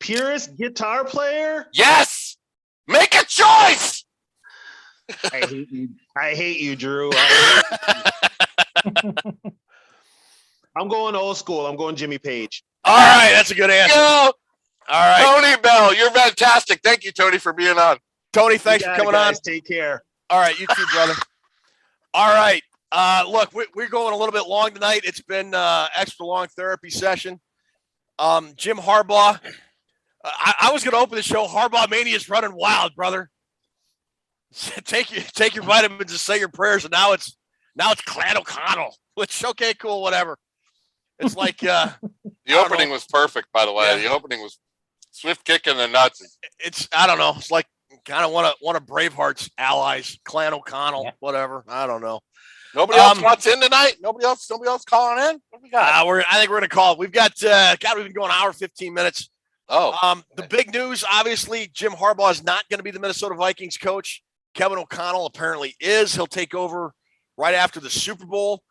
Purest guitar player? Yes. Make a choice. I hate you, Drew. I'm going old school. I'm going Jimmy Page. All right, that's a good answer. All right, Tony Bell, you're fantastic. Thank you, Tony, for being on. Tony, thanks for coming on. Take care. All right, you too, brother. All right, look, we're going a little bit long tonight. It's been extra long therapy session. Jim Harbaugh. I was going to open the show. Harbaugh Mania is running wild, brother. Take your vitamins and say your prayers, and now it's Clan O'Connell. Which okay, cool, whatever. It's like the opening was perfect, by the way. Yeah. The opening was swift kick in the nuts. It's I don't know. It's like kind of one of Braveheart's allies, Clan O'Connell, whatever. I don't know. Nobody else wants in tonight. Nobody else calling in. What we got? I think we're gonna call it. We've got we've been going an hour 15 minutes. The big news, obviously, Jim Harbaugh is not going to be the Minnesota Vikings coach. Kevin O'Connell apparently is. He'll take over right after the Super Bowl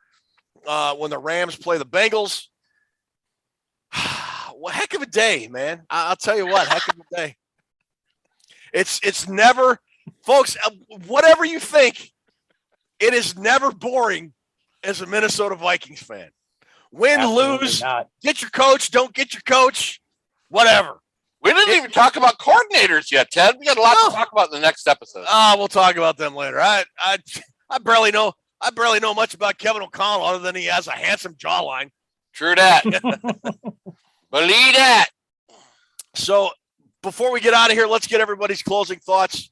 when the Rams play the Bengals. Well, heck of a day, man. I'll tell you what, heck of a day. It's never, folks, whatever you think, it is never boring as a Minnesota Vikings fan. Win, Absolutely lose, not. get your coach, don't get your coach, whatever. We didn't even talk about coordinators yet, Ted. We got a lot to talk about in the next episode. We'll talk about them later. I barely know much about Kevin O'Connell other than he has a handsome jawline. True that. Believe that. So before we get out of here, let's get everybody's closing thoughts.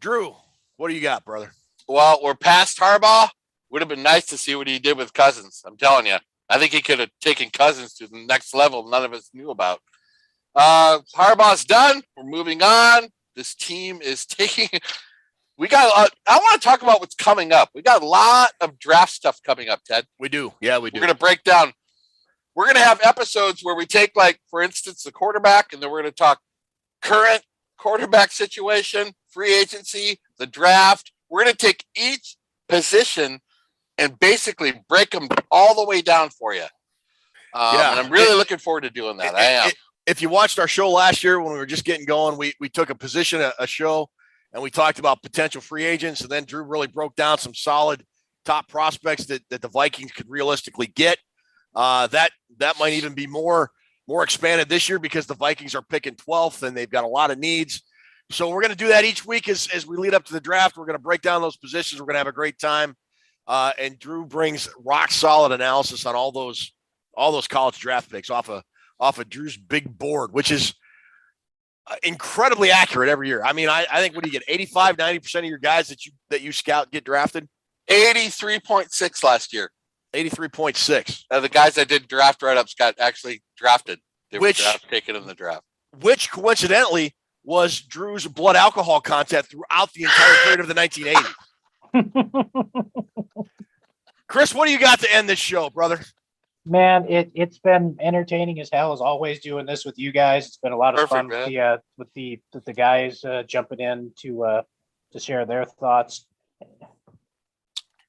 Drew, what do you got, brother? Well, we're past Harbaugh. Would have been nice to see what he did with Cousins. I'm telling you. I think he could have taken Cousins to the next level none of us knew about. Harbaugh's done. We're moving on. This team is taking. I want to talk about what's coming up. We got a lot of draft stuff coming up, Ted. We do. Yeah, we do. We're going to break down. We're going to have episodes where we take, like, for instance, the quarterback, and then we're going to talk current quarterback situation, free agency, the draft. We're going to take each position and basically break them all the way down for you. And I'm really looking forward to doing that. I am. If you watched our show last year when we were just getting going, we took a position, a show, and we talked about potential free agents, and then Drew really broke down some solid top prospects that the Vikings could realistically get. That might even be more expanded this year because the Vikings are picking 12th and they've got a lot of needs. So we're going to do that each week as we lead up to the draft. We're going to break down those positions. We're going to have a great time. And Drew brings rock solid analysis on all those college draft picks off of Drew's big board, which is incredibly accurate every year. I mean, I think what do you get? 85, 90% of your guys that you scout get drafted? 83.6 last year. 83.6. The guys that did draft write-ups got actually drafted. They were taken in the draft. Which coincidentally was Drew's blood alcohol content throughout the entire period of the 1980s. Chris, what do you got to end this show, brother? Man, it's been entertaining as hell as always doing this with you guys. It's been a lot of fun with the guys jumping in to share their thoughts.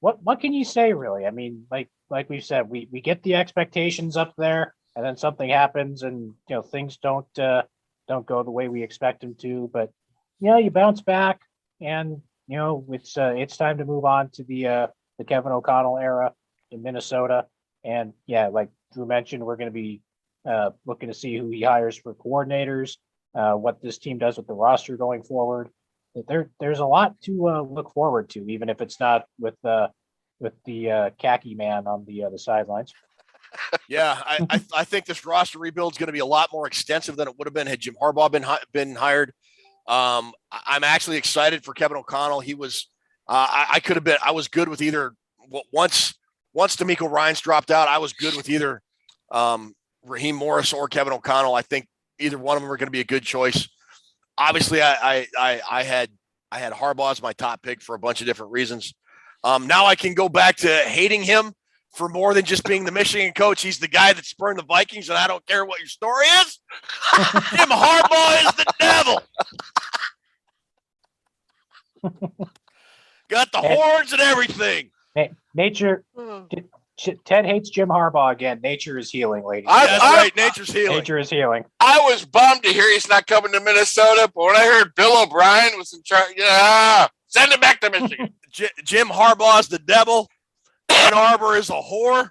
What can you say, really? I mean, like we've said, we get the expectations up there, and then something happens, and things don't go the way we expect them to. But you bounce back, and it's time to move on to the Kevin O'Connell era in Minnesota. And yeah, like Drew mentioned, we're going to be looking to see who he hires for coordinators, what this team does with the roster going forward. There's a lot to look forward to, even if it's not with the khaki man on the sidelines. Yeah, I think this roster rebuild is going to be a lot more extensive than it would have been had Jim Harbaugh been hired. I'm actually excited for Kevin O'Connell. He was I was good with either once D'Amico Ryans dropped out, I was good with either Raheem Morris or Kevin O'Connell. I think either one of them are going to be a good choice. Obviously, I had Harbaugh as my top pick for a bunch of different reasons. Now I can go back to hating him for more than just being the Michigan coach. He's the guy that spurned the Vikings, and I don't care what your story is. Jim Harbaugh is the devil. Got the horns and everything. Nature. Ted hates Jim Harbaugh again. Nature is healing, ladies. That's right. Nature's healing. Nature is healing. I was bummed to hear he's not coming to Minnesota, but when I heard Bill O'Brien was in charge, send him back to Michigan. Jim Harbaugh's the devil. Ann Arbor is a whore.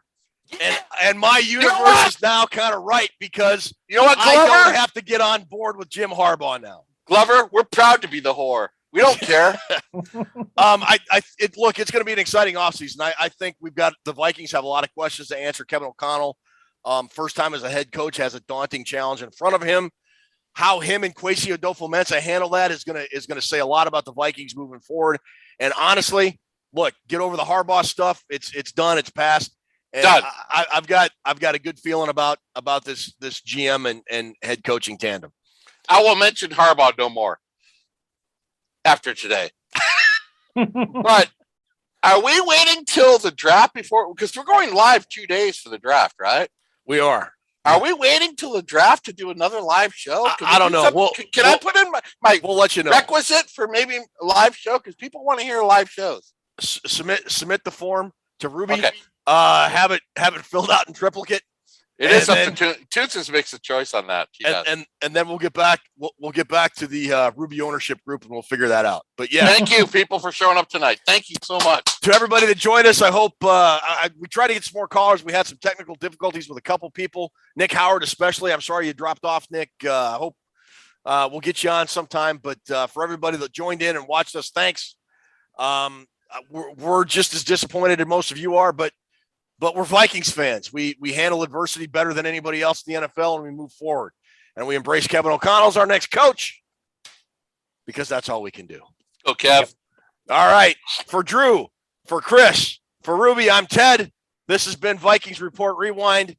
And my universe is now kind of right because you know what, Glover? I don't have to get on board with Jim Harbaugh now. Glover, we're proud to be the whore. We don't care. Look, it's going to be an exciting offseason. I think the Vikings have a lot of questions to answer. Kevin O'Connell, first time as a head coach, has a daunting challenge in front of him. How him and Kwesi Adofo-Mensah handle that is going to say a lot about the Vikings moving forward. And honestly, look, get over the Harbaugh stuff. It's done. It's passed. And done. I've got a good feeling about this GM and head coaching tandem. I will mention Harbaugh no more after today. But are we waiting till the draft because we're going live 2 days for the draft, right? We are. Are we waiting till the draft to do another live show? I don't know. Can I put in my we'll let you know. Requisite for maybe a live show? Because people want to hear live shows. Submit the form to Ruby. Okay. Have it filled out in triplicate. It is up to Toots makes a choice on that. And then we'll get back. We'll get back to the Ruby ownership group and we'll figure that out. But yeah, thank you people for showing up tonight. Thank you so much to everybody that joined us. I hope we try to get some more callers. We had some technical difficulties with a couple people. Nick Howard, especially. I'm sorry you dropped off, Nick. I hope we'll get you on sometime. But for everybody that joined in and watched us, thanks. We're just as disappointed as most of you are, but we're Vikings fans. We handle adversity better than anybody else in the NFL, and we move forward. And we embrace Kevin O'Connell as our next coach because that's all we can do. Go, Kev. All right. For Drew, for Chris, for Ruby, I'm Ted. This has been Vikings Report Rewind.